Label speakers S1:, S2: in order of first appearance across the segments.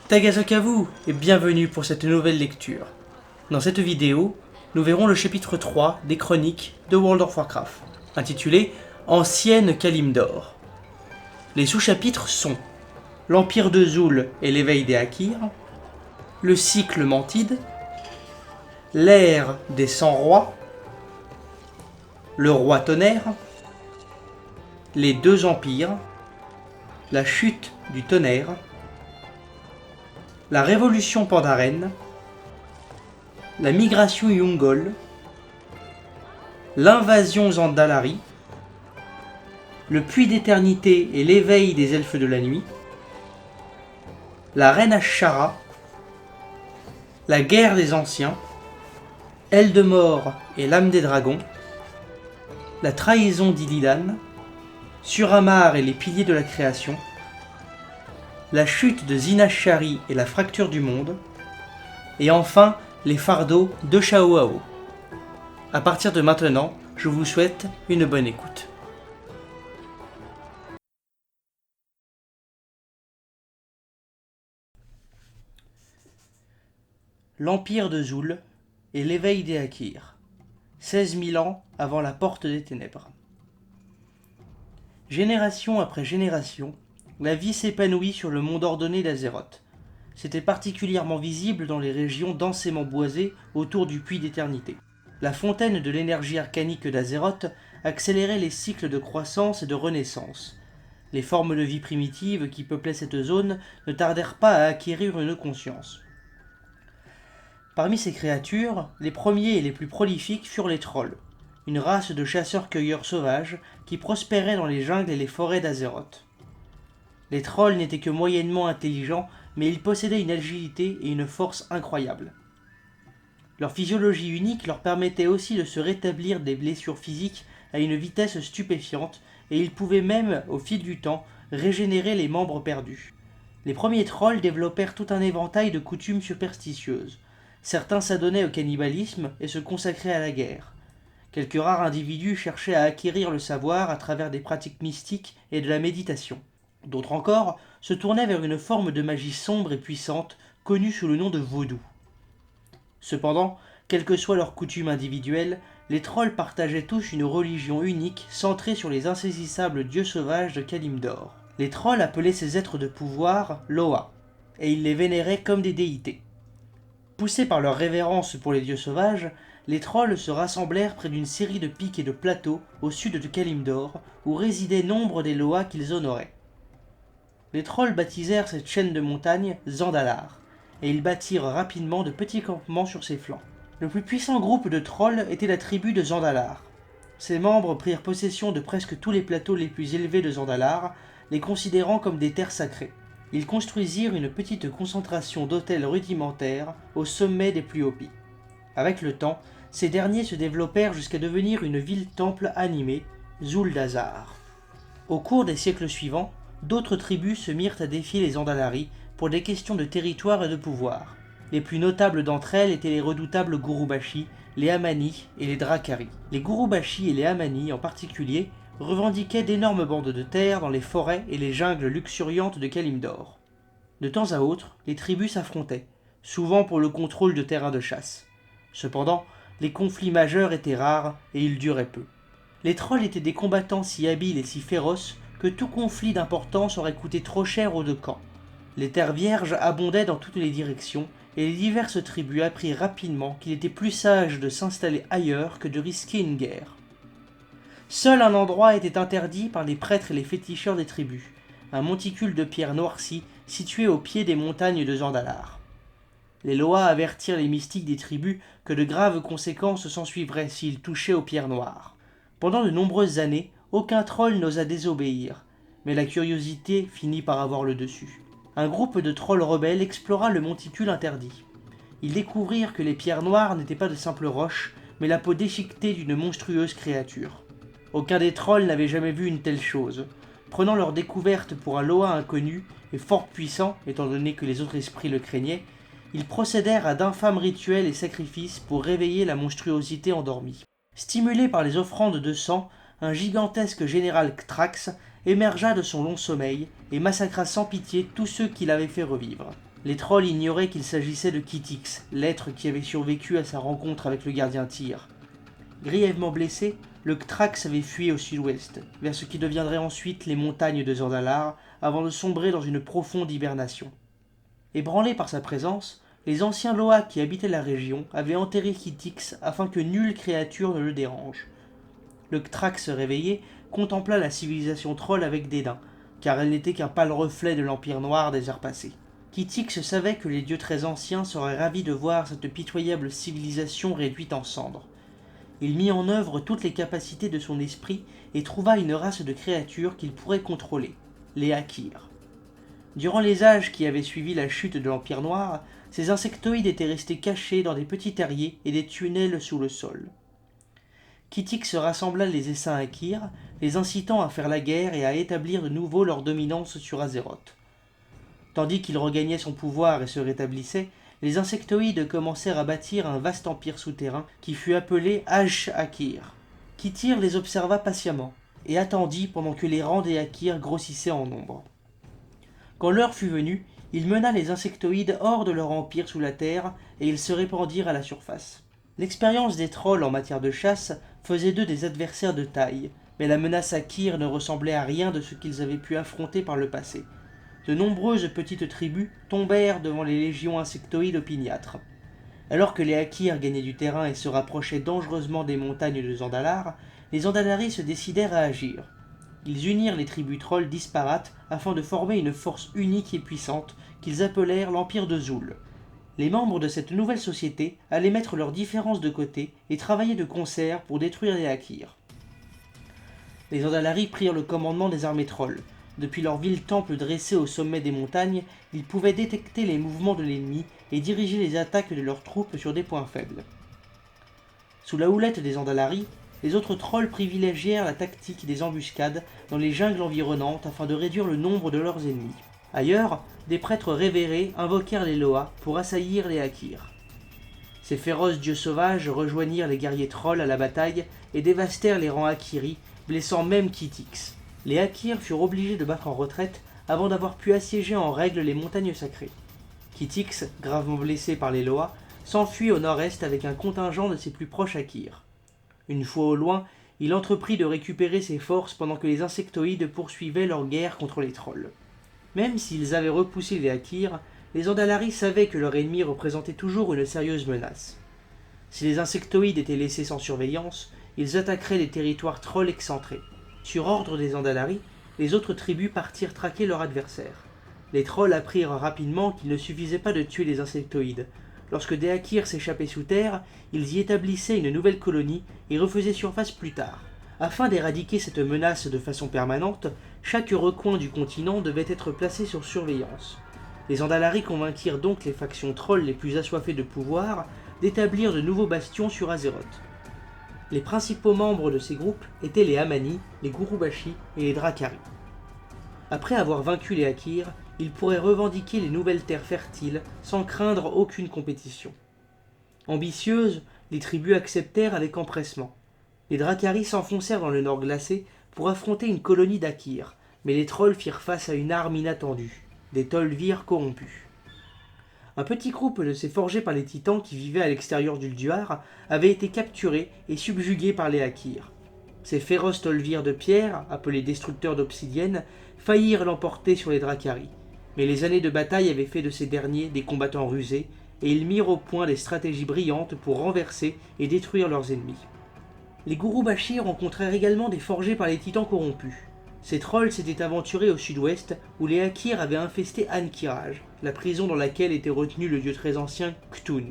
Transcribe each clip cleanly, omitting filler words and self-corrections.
S1: Tagazakavu et bienvenue pour cette nouvelle lecture. Dans cette vidéo, nous verrons le chapitre 3 des chroniques de World of Warcraft, intitulé Ancienne Kalimdor. Les sous-chapitres sont l'Empire de Zul et l'éveil des Hakirs, le cycle Mantide, l'ère des 100 rois, le roi tonnerre, les deux empires, la chute du tonnerre, la révolution Pandaren, la migration Yungol, l'invasion Zandalari, le puits d'éternité et l'éveil des elfes de la nuit, la reine Ashara, la guerre des anciens, Eldemort et l'âme des dragons, la trahison d'Illidan, Suramar et les piliers de la création, la chute de Zinashari et la fracture du monde, et enfin les fardeaux de Shaoao. A partir de maintenant, je vous souhaite une bonne écoute. L'Empire de Zul et l'éveil des Hakirs, 16 000 ans avant la porte des ténèbres. Génération après génération, la vie s'épanouit sur le monde ordonné d'Azeroth. C'était particulièrement visible dans les régions densément boisées autour du puits d'éternité. La fontaine de l'énergie arcanique d'Azeroth accélérait les cycles de croissance et de renaissance. Les formes de vie primitives qui peuplaient cette zone ne tardèrent pas à acquérir une conscience. Parmi ces créatures, les premiers et les plus prolifiques furent les trolls, une race de chasseurs-cueilleurs sauvages qui prospérait dans les jungles et les forêts d'Azeroth. Les trolls n'étaient que moyennement intelligents, mais ils possédaient une agilité et une force incroyables. Leur physiologie unique leur permettait aussi de se rétablir des blessures physiques à une vitesse stupéfiante, et ils pouvaient même, au fil du temps, régénérer les membres perdus. Les premiers trolls développèrent tout un éventail de coutumes superstitieuses. Certains s'adonnaient au cannibalisme et se consacraient à la guerre. Quelques rares individus cherchaient à acquérir le savoir à travers des pratiques mystiques et de la méditation. D'autres encore se tournaient vers une forme de magie sombre et puissante connue sous le nom de vaudou. Cependant, quelles que soient leurs coutumes individuelles, les trolls partageaient tous une religion unique centrée sur les insaisissables dieux sauvages de Kalimdor. Les trolls appelaient ces êtres de pouvoir Loa, et ils les vénéraient comme des déités. Poussés par leur révérence pour les dieux sauvages, les trolls se rassemblèrent près d'une série de pics et de plateaux au sud de Kalimdor, où résidaient nombre des Loas qu'ils honoraient. Les trolls baptisèrent cette chaîne de montagnes Zandalar, et ils bâtirent rapidement de petits campements sur ses flancs. Le plus puissant groupe de trolls était la tribu de Zandalar. Ses membres prirent possession de presque tous les plateaux les plus élevés de Zandalar, les considérant comme des terres sacrées. Ils construisirent une petite concentration d'hôtels rudimentaires au sommet des plus hauts pics. Avec le temps, ces derniers se développèrent jusqu'à devenir une ville-temple animée, Zuldazar. Au cours des siècles suivants, d'autres tribus se mirent à défier les Zandalari pour des questions de territoire et de pouvoir. Les plus notables d'entre elles étaient les redoutables Gurubashi, les Amani et les Drakari. Les Gurubashi et les Amani en particulier revendiquaient d'énormes bandes de terre dans les forêts et les jungles luxuriantes de Kalimdor. De temps à autre, les tribus s'affrontaient, souvent pour le contrôle de terrains de chasse. Cependant, les conflits majeurs étaient rares et ils duraient peu. Les trolls étaient des combattants si habiles et si féroces que tout conflit d'importance aurait coûté trop cher aux deux camps. Les terres vierges abondaient dans toutes les directions, et les diverses tribus apprirent rapidement qu'il était plus sage de s'installer ailleurs que de risquer une guerre. Seul un endroit était interdit par les prêtres et les féticheurs des tribus, un monticule de pierre noircie situé au pied des montagnes de Zandalar. Les Loas avertirent les mystiques des tribus que de graves conséquences s'ensuivraient s'ils touchaient aux pierres noires. Pendant de nombreuses années, aucun troll n'osa désobéir, mais la curiosité finit par avoir le dessus. Un groupe de trolls rebelles explora le monticule interdit. Ils découvrirent que les pierres noires n'étaient pas de simples roches, mais la peau déchiquetée d'une monstrueuse créature. Aucun des trolls n'avait jamais vu une telle chose. Prenant leur découverte pour un Loa inconnu et fort puissant, étant donné que les autres esprits le craignaient, ils procédèrent à d'infâmes rituels et sacrifices pour réveiller la monstruosité endormie. Stimulé par les offrandes de sang, un gigantesque général Ktrax émergea de son long sommeil et massacra sans pitié tous ceux qui l'avaient fait revivre. Les trolls ignoraient qu'il s'agissait de Kitix, l'être qui avait survécu à sa rencontre avec le gardien Tyr. Grièvement blessé, le Ktrax avait fui au sud-ouest, vers ce qui deviendrait ensuite les montagnes de Zandalar, avant de sombrer dans une profonde hibernation. Ébranlés par sa présence, les anciens Loa qui habitaient la région avaient enterré Kitix afin que nulle créature ne le dérange. Le Ktrax réveillé contempla la civilisation troll avec dédain, car elle n'était qu'un pâle reflet de l'Empire noir des heures passées. Kitix savait que les dieux très anciens seraient ravis de voir cette pitoyable civilisation réduite en cendres. Il mit en œuvre toutes les capacités de son esprit et trouva une race de créatures qu'il pourrait contrôler, les Akyr. Durant les âges qui avaient suivi la chute de l'Empire Noir, ces insectoïdes étaient restés cachés dans des petits terriers et des tunnels sous le sol. Kitix rassembla les essaims Akyr, les incitant à faire la guerre et à établir de nouveau leur dominance sur Azeroth. Tandis qu'il regagnait son pouvoir et se rétablissait, les insectoïdes commencèrent à bâtir un vaste empire souterrain qui fut appelé Ash-Akyr. Kythyr les observa patiemment et attendit pendant que les rangs des Akyr grossissaient en nombre. Quand l'heure fut venue, il mena les insectoïdes hors de leur empire sous la terre et ils se répandirent à la surface. L'expérience des trolls en matière de chasse faisait d'eux des adversaires de taille, mais la menace Akyr ne ressemblait à rien de ce qu'ils avaient pu affronter par le passé. De nombreuses petites tribus tombèrent devant les légions insectoïdes opiniâtres. Alors que les Akyr gagnaient du terrain et se rapprochaient dangereusement des montagnes de Zandalar, les Zandalari se décidèrent à agir. Ils unirent les tribus trolls disparates afin de former une force unique et puissante qu'ils appelèrent l'Empire de Zul. Les membres de cette nouvelle société allaient mettre leurs différences de côté et travailler de concert pour détruire les Akyr. Les Zandalari prirent le commandement des armées trolls. Depuis leur vil temple dressé au sommet des montagnes, ils pouvaient détecter les mouvements de l'ennemi et diriger les attaques de leurs troupes sur des points faibles. Sous la houlette des Zandalari, les autres trolls privilégièrent la tactique des embuscades dans les jungles environnantes afin de réduire le nombre de leurs ennemis. Ailleurs, des prêtres révérés invoquèrent les Loa pour assaillir les Akyr. Ces féroces dieux sauvages rejoignirent les guerriers trolls à la bataille et dévastèrent les rangs Akyri, blessant même Kitix. Les Akyr furent obligés de battre en retraite avant d'avoir pu assiéger en règle les montagnes sacrées. Kitix, gravement blessé par les Loa, s'enfuit au nord-est avec un contingent de ses plus proches Akyr. Une fois au loin, il entreprit de récupérer ses forces pendant que les insectoïdes poursuivaient leur guerre contre les trolls. Même s'ils avaient repoussé les Akyr, les Zandalari savaient que leur ennemi représentait toujours une sérieuse menace. Si les insectoïdes étaient laissés sans surveillance, ils attaqueraient les territoires trolls excentrés. Sur ordre des Zandalari, les autres tribus partirent traquer leurs adversaires. Les trolls apprirent rapidement qu'il ne suffisait pas de tuer les insectoïdes. Lorsque des Akyr s'échappaient sous terre, ils y établissaient une nouvelle colonie et refaisaient surface plus tard. Afin d'éradiquer cette menace de façon permanente, chaque recoin du continent devait être placé sur surveillance. Les Zandalari convainquirent donc les factions trolls les plus assoiffées de pouvoir d'établir de nouveaux bastions sur Azeroth. Les principaux membres de ces groupes étaient les Amani, les Gurubashi et les Drakari. Après avoir vaincu les Akyr, ils pourraient revendiquer les nouvelles terres fertiles sans craindre aucune compétition. Ambitieuses, les tribus acceptèrent avec empressement. Les Drakari s'enfoncèrent dans le nord glacé pour affronter une colonie d'Akyr, mais les trolls firent face à une arme inattendue, des Tol'vir corrompus. Un petit groupe de ces forgés par les titans qui vivaient à l'extérieur du Ulduar avait été capturé et subjugué par les Akyr. Ces féroces Tol'vir de pierre, appelés destructeurs d'obsidienne, faillirent l'emporter sur les Drakari, mais les années de bataille avaient fait de ces derniers des combattants rusés, et ils mirent au point des stratégies brillantes pour renverser et détruire leurs ennemis. Les Gurubashi rencontrèrent également des forgés par les titans corrompus. Ces trolls s'étaient aventurés au sud-ouest, où les Akyr avaient infesté Ankiraj, la prison dans laquelle était retenu le dieu très ancien Ktun.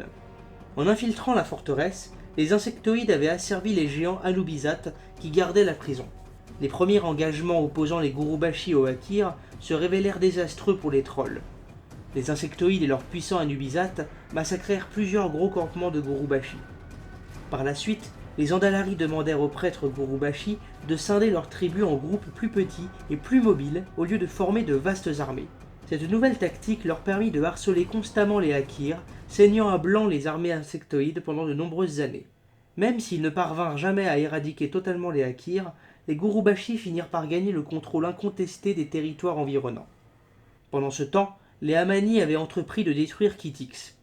S1: En infiltrant la forteresse, les insectoïdes avaient asservi les géants Anubizat qui gardaient la prison. Les premiers engagements opposant les Gurubashi aux Akyr se révélèrent désastreux pour les trolls. Les insectoïdes et leurs puissants Anubizat massacrèrent plusieurs gros campements de Gurubashi. Par la suite, les Zandalari demandèrent aux prêtres Gurubashi de scinder leurs tribus en groupes plus petits et plus mobiles au lieu de former de vastes armées. Cette nouvelle tactique leur permit de harceler constamment les Akyr, saignant à blanc les armées insectoïdes pendant de nombreuses années. Même s'ils ne parvinrent jamais à éradiquer totalement les Akyr, les Gurubashi finirent par gagner le contrôle incontesté des territoires environnants. Pendant ce temps, les Amani avaient entrepris de détruire Khitix.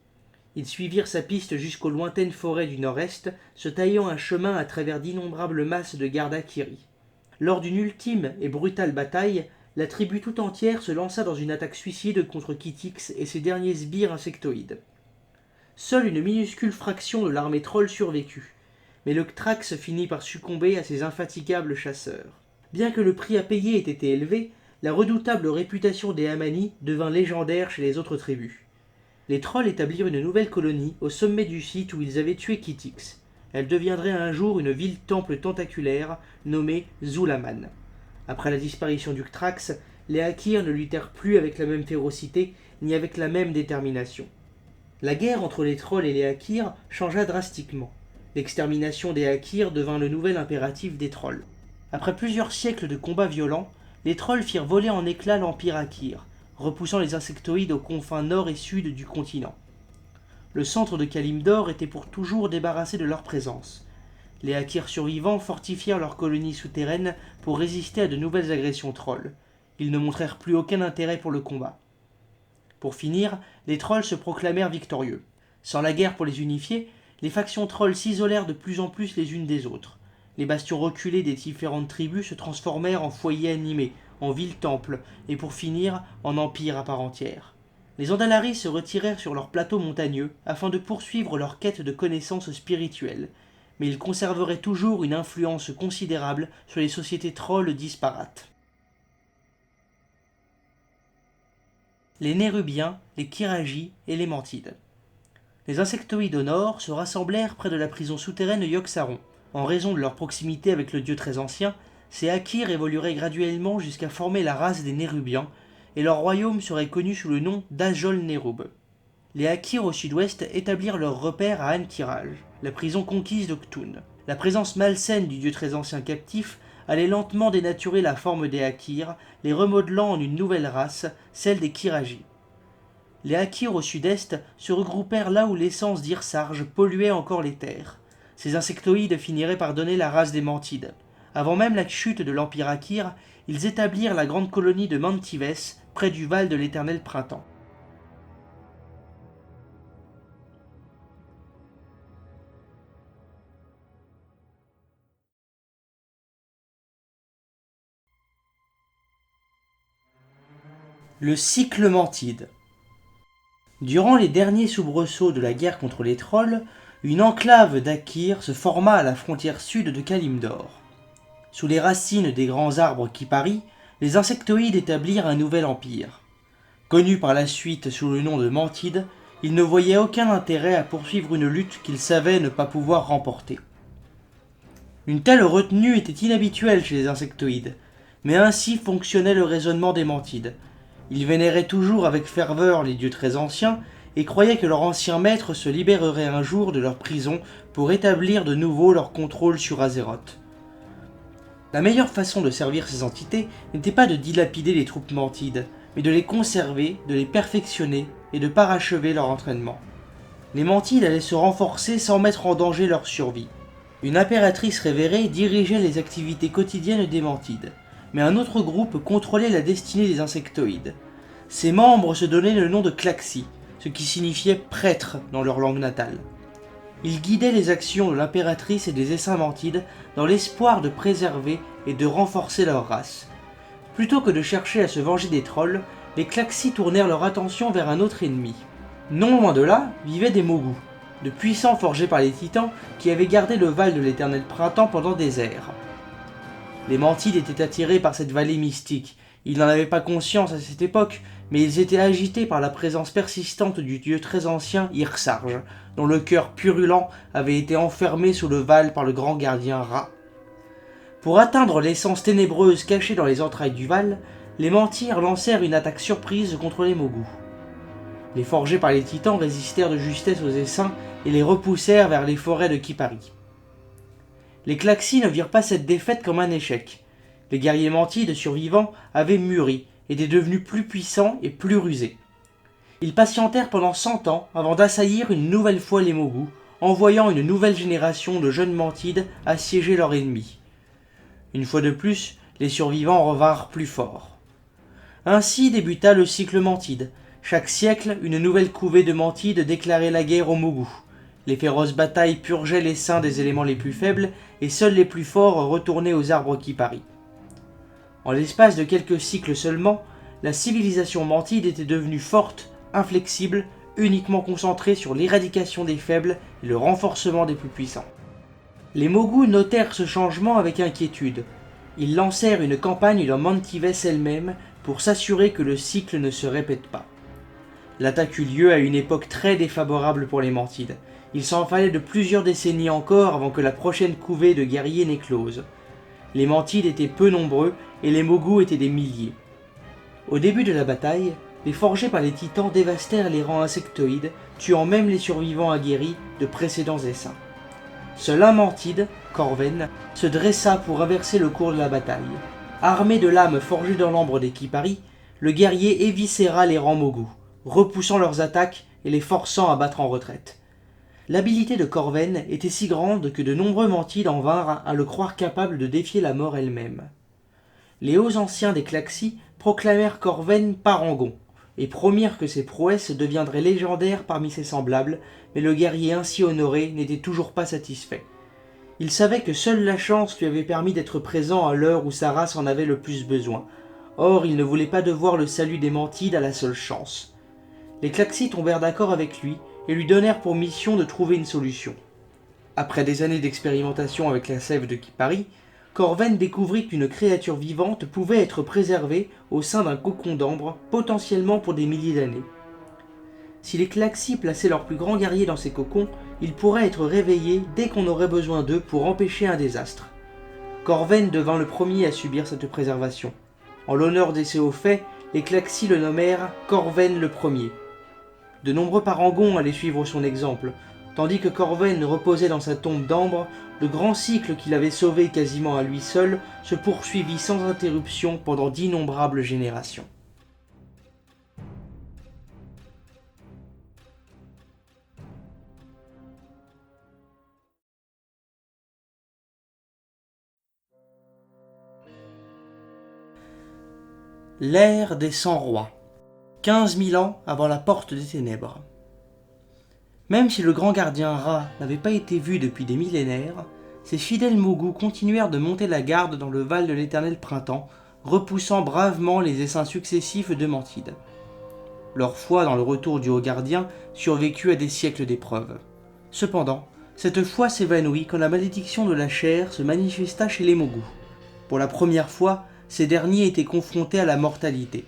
S1: Ils suivirent sa piste jusqu'aux lointaines forêts du nord-est, se taillant un chemin à travers d'innombrables masses de gardes Akiri. Lors d'une ultime et brutale bataille, la tribu tout entière se lança dans une attaque suicide contre Khitix et ses derniers sbires insectoïdes. Seule une minuscule fraction de l'armée troll survécut, mais le Ctrax finit par succomber à ses infatigables chasseurs. Bien que le prix à payer ait été élevé, la redoutable réputation des Amani devint légendaire chez les autres tribus. Les trolls établirent une nouvelle colonie au sommet du site où ils avaient tué Khitix. Elle deviendrait un jour une ville-temple tentaculaire nommée Zulaman. Après la disparition du Ctrax, les Akirs ne luttèrent plus avec la même férocité ni avec la même détermination. La guerre entre les trolls et les Akirs changea drastiquement. L'extermination des Akirs devint le nouvel impératif des trolls. Après plusieurs siècles de combats violents, les trolls firent voler en éclats l'empire Akir, repoussant les insectoïdes aux confins nord et sud du continent. Le centre de Kalimdor était pour toujours débarrassé de leur présence. Les Akirs survivants fortifièrent leur colonie souterraine pour résister à de nouvelles agressions trolls. Ils ne montrèrent plus aucun intérêt pour le combat. Pour finir, les trolls se proclamèrent victorieux. Sans la guerre pour les unifier, les factions trolls s'isolèrent de plus en plus les unes des autres. Les bastions reculés des différentes tribus se transformèrent en foyers animés, en villes-temples, et pour finir, en empires à part entière. Les Andalaris se retirèrent sur leurs plateaux montagneux afin de poursuivre leur quête de connaissances spirituelles, mais ils conserveraient toujours une influence considérable sur les sociétés trolls disparates. Les Nérubiens, les Kiragi et les Mantides. Les insectoïdes au nord se rassemblèrent près de la prison souterraine Yogg-Saron. En raison de leur proximité avec le dieu très ancien, ces Akirs évolueraient graduellement jusqu'à former la race des Nérubiens, et leur royaume serait connu sous le nom d'Ajol-Nérub. Les Akirs au sud-ouest établirent leur repère à Ankiraj, la prison conquise d'Oktun. La présence malsaine du dieu très ancien captif allait lentement dénaturer la forme des Akirs, les remodelant en une nouvelle race, celle des Kiragi. Les Akirs au sud-est se regroupèrent là où l'essence d'Irsarge polluait encore les terres. Ces insectoïdes finiraient par donner la race des Mantides. Avant même la chute de l'Empire Akir, ils établirent la grande colonie de Mantives, près du Val de l'Éternel Printemps. Le cycle Mantide. Durant les derniers soubresauts de la guerre contre les trolls, une enclave d'Akir se forma à la frontière sud de Kalimdor. Sous les racines des grands arbres qui parient, les insectoïdes établirent un nouvel empire. Connus par la suite sous le nom de Mantides, ils ne voyaient aucun intérêt à poursuivre une lutte qu'ils savaient ne pas pouvoir remporter. Une telle retenue était inhabituelle chez les insectoïdes, mais ainsi fonctionnait le raisonnement des Mantides. Ils vénéraient toujours avec ferveur les dieux très anciens et croyaient que leur ancien maître se libérerait un jour de leur prison pour établir de nouveau leur contrôle sur Azeroth. La meilleure façon de servir ces entités n'était pas de dilapider les troupes mantides, mais de les conserver, de les perfectionner et de parachever leur entraînement. Les mantides allaient se renforcer sans mettre en danger leur survie. Une impératrice révérée dirigeait les activités quotidiennes des mantides, mais un autre groupe contrôlait la destinée des insectoïdes. Ses membres se donnaient le nom de Klaxi, ce qui signifiait prêtre dans leur langue natale. Ils guidaient les actions de l'impératrice et des essaims mantides dans l'espoir de préserver et de renforcer leur race. Plutôt que de chercher à se venger des trolls, les Klaxi tournèrent leur attention vers un autre ennemi. Non loin de là vivaient des Mogus, de puissants forgés par les titans qui avaient gardé le Val de l'Éternel Printemps pendant des ères. Les Mantides étaient attirés par cette vallée mystique. Ils n'en avaient pas conscience à cette époque, mais ils étaient agités par la présence persistante du dieu très ancien Irsarge, dont le cœur purulent avait été enfermé sous le Val par le grand gardien Ra. Pour atteindre l'essence ténébreuse cachée dans les entrailles du Val, les Mantirs lancèrent une attaque surprise contre les Mogus. Les forgés par les titans résistèrent de justesse aux essaims et les repoussèrent vers les forêts de Kipari. Les Klaxi ne virent pas cette défaite comme un échec. Les guerriers mantides survivants avaient mûri, étaient devenus plus puissants et plus rusés. Ils patientèrent pendant 100 ans avant d'assaillir une nouvelle fois les Mogus, envoyant une nouvelle génération de jeunes mantides assiéger leur ennemi. Une fois de plus, les survivants revinrent plus forts. Ainsi débuta le cycle mantide, Chaque siècle, une nouvelle couvée de Mantides déclarait la guerre aux Mogus. Les féroces batailles purgeaient les seins des éléments les plus faibles, et seuls les plus forts retournaient aux arbres qui parient. En l'espace de quelques cycles seulement, la civilisation mantide était devenue forte, inflexible, uniquement concentrée sur l'éradication des faibles et le renforcement des plus puissants. Les Mogus notèrent ce changement avec inquiétude. Ils lancèrent une campagne dans Mantives elle-même pour s'assurer que le cycle ne se répète pas. L'attaque eut lieu à une époque très défavorable pour les Mantides. Il s'en fallait de plusieurs décennies encore avant que la prochaine couvée de guerriers n'éclose. Les Mantides étaient peu nombreux et les Mogus étaient des milliers. Au début de la bataille, les forgés par les titans dévastèrent les rangs insectoïdes, tuant même les survivants aguerris de précédents essaims. Seul un Mantide, Corven, se dressa pour inverser le cours de la bataille. Armé de lames forgées dans l'ambre des Kipari, le guerrier éviscéra les rangs Mogus, repoussant leurs attaques et les forçant à battre en retraite. L'habileté de Corven était si grande que de nombreux Mantides en vinrent à le croire capable de défier la mort elle-même. Les hauts anciens des Klaxis proclamèrent Corven parangon, et promirent que ses prouesses deviendraient légendaires parmi ses semblables, mais le guerrier ainsi honoré n'était toujours pas satisfait. Il savait que seule la chance lui avait permis d'être présent à l'heure où sa race en avait le plus besoin. Or, il ne voulait pas devoir le salut des Mantides à la seule chance. Les Klaxis tombèrent d'accord avec lui et lui donnèrent pour mission de trouver une solution. Après des années d'expérimentation avec la sève de Kipari, Corven découvrit qu'une créature vivante pouvait être préservée au sein d'un cocon d'ambre, potentiellement pour des milliers d'années. Si les Klaxis plaçaient leurs plus grands guerriers dans ces cocons, ils pourraient être réveillés dès qu'on aurait besoin d'eux pour empêcher un désastre. Corven devint le premier à subir cette préservation. En l'honneur de ces hauts faits, les Klaxis le nommèrent Corven le Premier. De nombreux parangons allaient suivre son exemple. Tandis que Corven reposait dans sa tombe d'ambre, le grand cycle qu'il avait sauvé quasiment à lui seul se poursuivit sans interruption pendant d'innombrables générations. L'ère des 100 rois. 15 000 ans avant la porte des ténèbres. Même si le grand gardien Ra n'avait pas été vu depuis des millénaires, ses fidèles Mogus continuèrent de monter la garde dans le Val de l'Éternel Printemps, repoussant bravement les essaims successifs de Mantide. Leur foi dans le retour du haut gardien survécut à des siècles d'épreuves. Cependant, cette foi s'évanouit quand la malédiction de la chair se manifesta chez les Mogus. Pour la première fois, ces derniers étaient confrontés à la mortalité.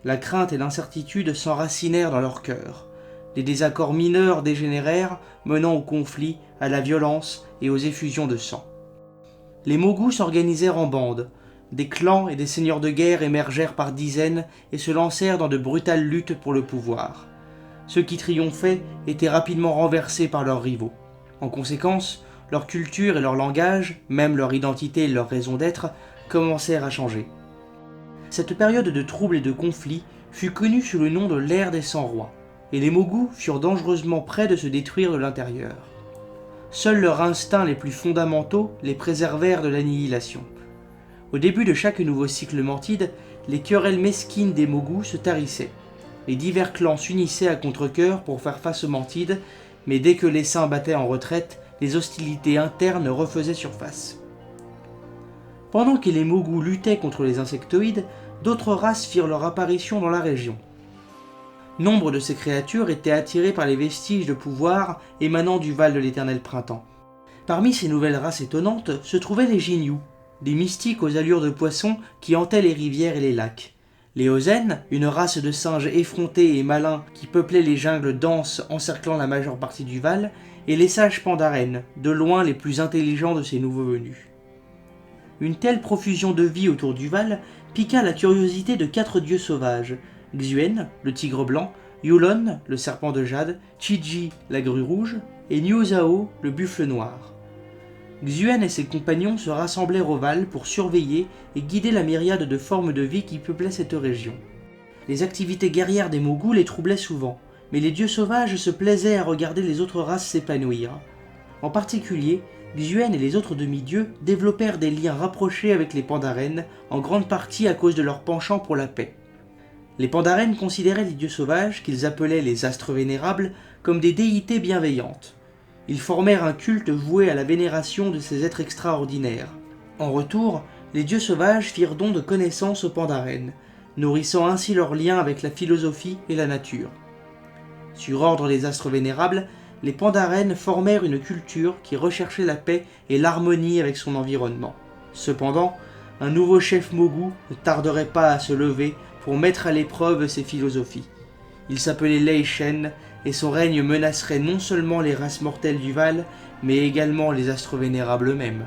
S1: La crainte et l'incertitude s'enracinèrent dans leur cœur. Des désaccords mineurs dégénérèrent, menant au conflit, à la violence et aux effusions de sang. Les Mogus s'organisèrent en bandes. Des clans et des seigneurs de guerre émergèrent par dizaines et se lancèrent dans de brutales luttes pour le pouvoir. Ceux qui triomphaient étaient rapidement renversés par leurs rivaux. En conséquence, leur culture et leur langage, même leur identité et leur raison d'être, commencèrent à changer. Cette période de troubles et de conflits fut connue sous le nom de l'ère des 100 rois, et les Mogus furent dangereusement près de se détruire de l'intérieur. Seuls leurs instincts les plus fondamentaux les préservèrent de l'annihilation. Au début de chaque nouveau cycle mantide, les querelles mesquines des Mogus se tarissaient. Les divers clans s'unissaient à contre-cœur pour faire face aux Mantides, mais dès que l'essaim battait en retraite, les hostilités internes refaisaient surface. Pendant que les Mogus luttaient contre les insectoïdes, d'autres races firent leur apparition dans la région. Nombre de ces créatures étaient attirées par les vestiges de pouvoir émanant du Val de l'Éternel Printemps. Parmi ces nouvelles races étonnantes se trouvaient les Jinyu, des mystiques aux allures de poissons qui hantaient les rivières et les lacs. Les Ozen, une race de singes effrontés et malins qui peuplaient les jungles denses encerclant la majeure partie du Val, et les sages Pandaren, de loin les plus intelligents de ces nouveaux venus. Une telle profusion de vie autour du Val piqua la curiosité de 4 dieux sauvages, Xuen, le tigre blanc, Yulon, le serpent de jade, Chiji, la grue rouge, et Niuzao, le buffle noir. Xuen et ses compagnons se rassemblèrent au Val pour surveiller et guider la myriade de formes de vie qui peuplaient cette région. Les activités guerrières des Mogus les troublaient souvent, mais les dieux sauvages se plaisaient à regarder les autres races s'épanouir. En particulier, Xuen et les autres demi-dieux développèrent des liens rapprochés avec les Pandaren, en grande partie à cause de leur penchant pour la paix. Les Pandaren considéraient les dieux sauvages, qu'ils appelaient les astres vénérables, comme des déités bienveillantes. Ils formèrent un culte voué à la vénération de ces êtres extraordinaires. En retour, les dieux sauvages firent don de connaissances aux Pandaren, nourrissant ainsi leur lien avec la philosophie et la nature. Sur ordre des astres vénérables, les Pandaren formèrent une culture qui recherchait la paix et l'harmonie avec son environnement. Cependant, un nouveau chef Mogu ne tarderait pas à se lever pour mettre à l'épreuve ses philosophies. Il s'appelait Lei Shen, et son règne menacerait non seulement les races mortelles du Val, mais également les astres vénérables eux-mêmes.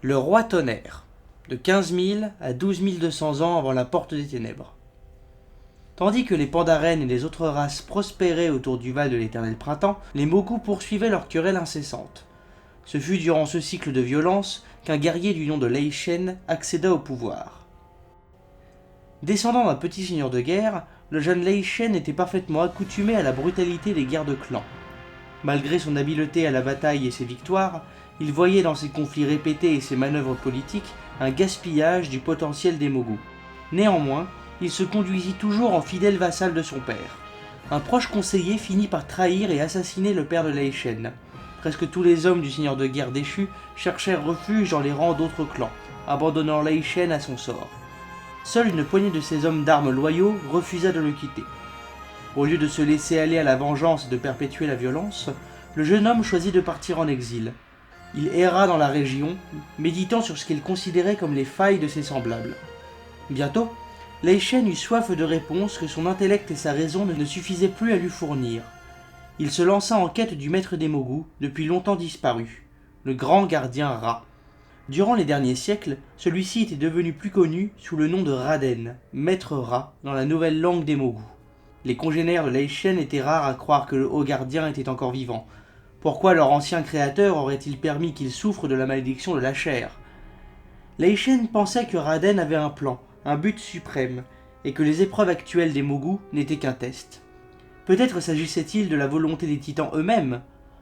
S1: Le roi Tonnerre, de 15 000 à 12 200 ans avant la Porte des Ténèbres. Tandis que les Pandaren et les autres races prospéraient autour du Val de l'Éternel Printemps, les Mogu poursuivaient leur querelle incessante. Ce fut durant ce cycle de violence qu'un guerrier du nom de Lei Shen accéda au pouvoir. Descendant d'un petit seigneur de guerre, le jeune Lei Shen était parfaitement accoutumé à la brutalité des guerres de clans. Malgré son habileté à la bataille et ses victoires, il voyait dans ses conflits répétés et ses manœuvres politiques un gaspillage du potentiel des Mogu. Néanmoins, il se conduisit toujours en fidèle vassal de son père. Un proche conseiller finit par trahir et assassiner le père de Lei Shen. Presque tous les hommes du seigneur de guerre déchu cherchèrent refuge dans les rangs d'autres clans, abandonnant Lei Shen à son sort. Seule une poignée de ses hommes d'armes loyaux refusa de le quitter. Au lieu de se laisser aller à la vengeance et de perpétuer la violence, le jeune homme choisit de partir en exil. Il erra dans la région, méditant sur ce qu'il considérait comme les failles de ses semblables. Bientôt, Lei Shen eut soif de réponses que son intellect et sa raison ne suffisaient plus à lui fournir. Il se lança en quête du maître des Mogu, depuis longtemps disparu, le grand gardien Ra. Durant les derniers siècles, celui-ci était devenu plus connu sous le nom de Raden, maître Ra, dans la nouvelle langue des Mogu. Les congénères de Lei Shen étaient rares à croire que le haut gardien était encore vivant. Pourquoi leur ancien créateur aurait-il permis qu'il souffre de la malédiction de la chair? Lei Shen pensait que Raden avait un plan, un but suprême, et que les épreuves actuelles des Mogu n'étaient qu'un test. Peut-être s'agissait-il de la volonté des titans eux-mêmes.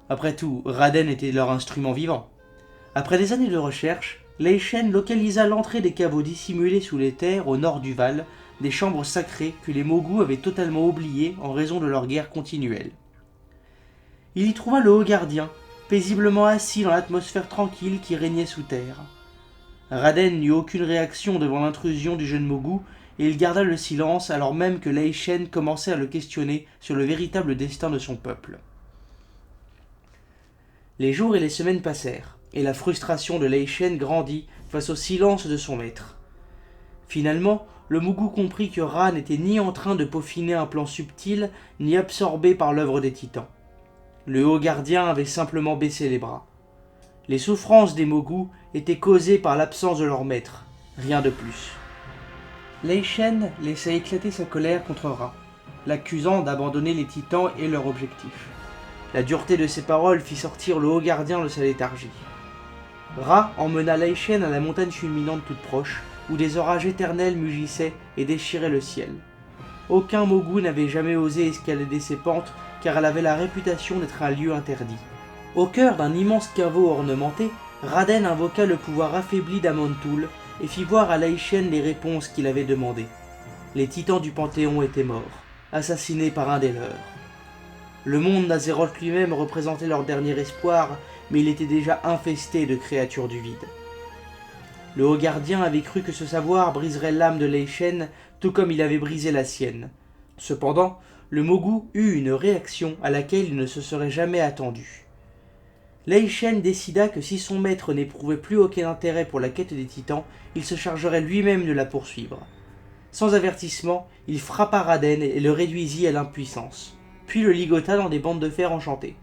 S1: Après tout, Raden était leur instrument vivant. Après des années de recherche, Lei Shen localisa l'entrée des caveaux dissimulés sous les terres au nord du Val, des chambres sacrées que les Mogu avaient totalement oubliées en raison de leur guerre continuelle. Il y trouva le haut gardien, paisiblement assis dans l'atmosphère tranquille qui régnait sous terre. Raden n'eut aucune réaction devant l'intrusion du jeune Mogu, et il garda le silence alors même que Lei Shen commençait à le questionner sur le véritable destin de son peuple. Les jours et les semaines passèrent, et la frustration de Lei Shen grandit face au silence de son maître. Finalement, le Mogu comprit que Ra n'était ni en train de peaufiner un plan subtil, ni absorbé par l'œuvre des titans. Le haut gardien avait simplement baissé les bras. Les souffrances des Mogu étaient causées par l'absence de leur maître, rien de plus. Lei Shen laissa éclater sa colère contre Ra, l'accusant d'abandonner les titans et leur objectif. La dureté de ses paroles fit sortir le haut gardien de sa léthargie. Ra emmena Lei Shen à la montagne fulminante toute proche, où des orages éternels mugissaient et déchiraient le ciel. Aucun Mogu n'avait jamais osé escalader ces pentes, car elle avait la réputation d'être un lieu interdit. Au cœur d'un immense caveau ornementé, Raden invoqua le pouvoir affaibli d'Amantul et fit voir à Lei Shen les réponses qu'il avait demandées. Les titans du Panthéon étaient morts, assassinés par un des leurs. Le monde d'Azeroth lui-même représentait leur dernier espoir, mais il était déjà infesté de créatures du vide. Le haut gardien avait cru que ce savoir briserait l'âme de Lei Shen, tout comme il avait brisé la sienne. Cependant, le Mogu eut une réaction à laquelle il ne se serait jamais attendu. Lei Shen décida que si son maître n'éprouvait plus aucun intérêt pour la quête des titans, il se chargerait lui-même de la poursuivre. Sans avertissement, il frappa Raden et le réduisit à l'impuissance, puis le ligota dans des bandes de fer enchantées.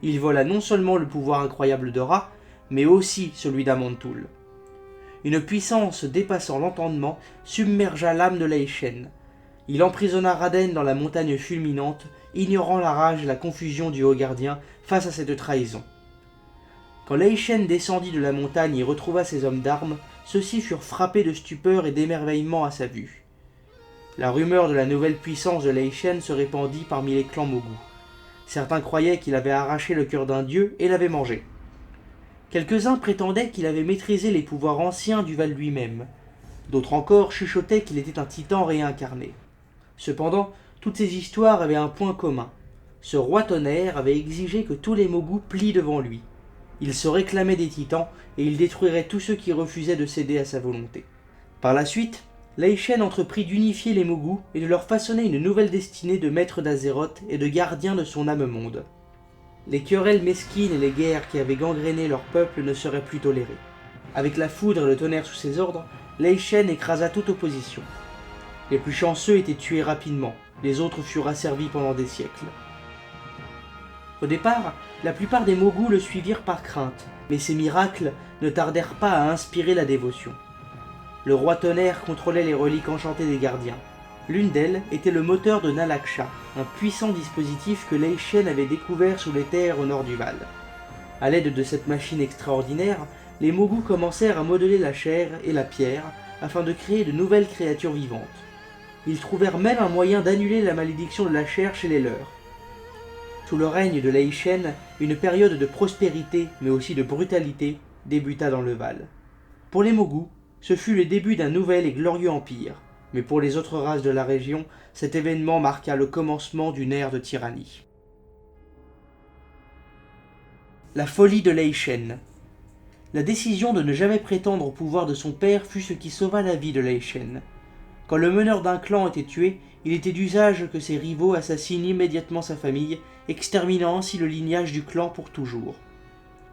S1: Il vola non seulement le pouvoir incroyable de Ra, mais aussi celui d'Amantul. Une puissance dépassant l'entendement submergea l'âme de Lei Shen. Il emprisonna Raden dans la montagne fulminante, ignorant la rage et la confusion du haut gardien face à cette trahison. Quand Lei Shen descendit de la montagne et retrouva ses hommes d'armes, ceux-ci furent frappés de stupeur et d'émerveillement à sa vue. La rumeur de la nouvelle puissance de Lei Shen se répandit parmi les clans Mogu. Certains croyaient qu'il avait arraché le cœur d'un dieu et l'avait mangé. Quelques-uns prétendaient qu'il avait maîtrisé les pouvoirs anciens du Val lui-même. D'autres encore chuchotaient qu'il était un titan réincarné. Cependant, toutes ces histoires avaient un point commun. Ce roi tonnerre avait exigé que tous les Mogu plient devant lui. Il se réclamait des titans et il détruirait tous ceux qui refusaient de céder à sa volonté. Par la suite, Lei Shen entreprit d'unifier les Mogu et de leur façonner une nouvelle destinée de maître d'Azeroth et de gardien de son âme-monde. Les querelles mesquines et les guerres qui avaient gangréné leur peuple ne seraient plus tolérées. Avec la foudre et le tonnerre sous ses ordres, Lei Shen écrasa toute opposition. Les plus chanceux étaient tués rapidement, les autres furent asservis pendant des siècles. Au départ, la plupart des Mogu le suivirent par crainte, mais ces miracles ne tardèrent pas à inspirer la dévotion. Le roi tonnerre contrôlait les reliques enchantées des gardiens. L'une d'elles était le moteur de Nalaksha, un puissant dispositif que Lei Shen avait découvert sous les terres au nord du Val. À l'aide de cette machine extraordinaire, les Mogu commencèrent à modeler la chair et la pierre afin de créer de nouvelles créatures vivantes. Ils trouvèrent même un moyen d'annuler la malédiction de la chair chez les leurs. Sous le règne de Lei Shen, une période de prospérité, mais aussi de brutalité, débuta dans le Val. Pour les Mogu, ce fut le début d'un nouvel et glorieux empire, mais pour les autres races de la région, cet événement marqua le commencement d'une ère de tyrannie. La folie de Lei Shen. La décision de ne jamais prétendre au pouvoir de son père fut ce qui sauva la vie de Lei Shen. Quand le meneur d'un clan était tué, il était d'usage que ses rivaux assassinent immédiatement sa famille, exterminant ainsi le lignage du clan pour toujours.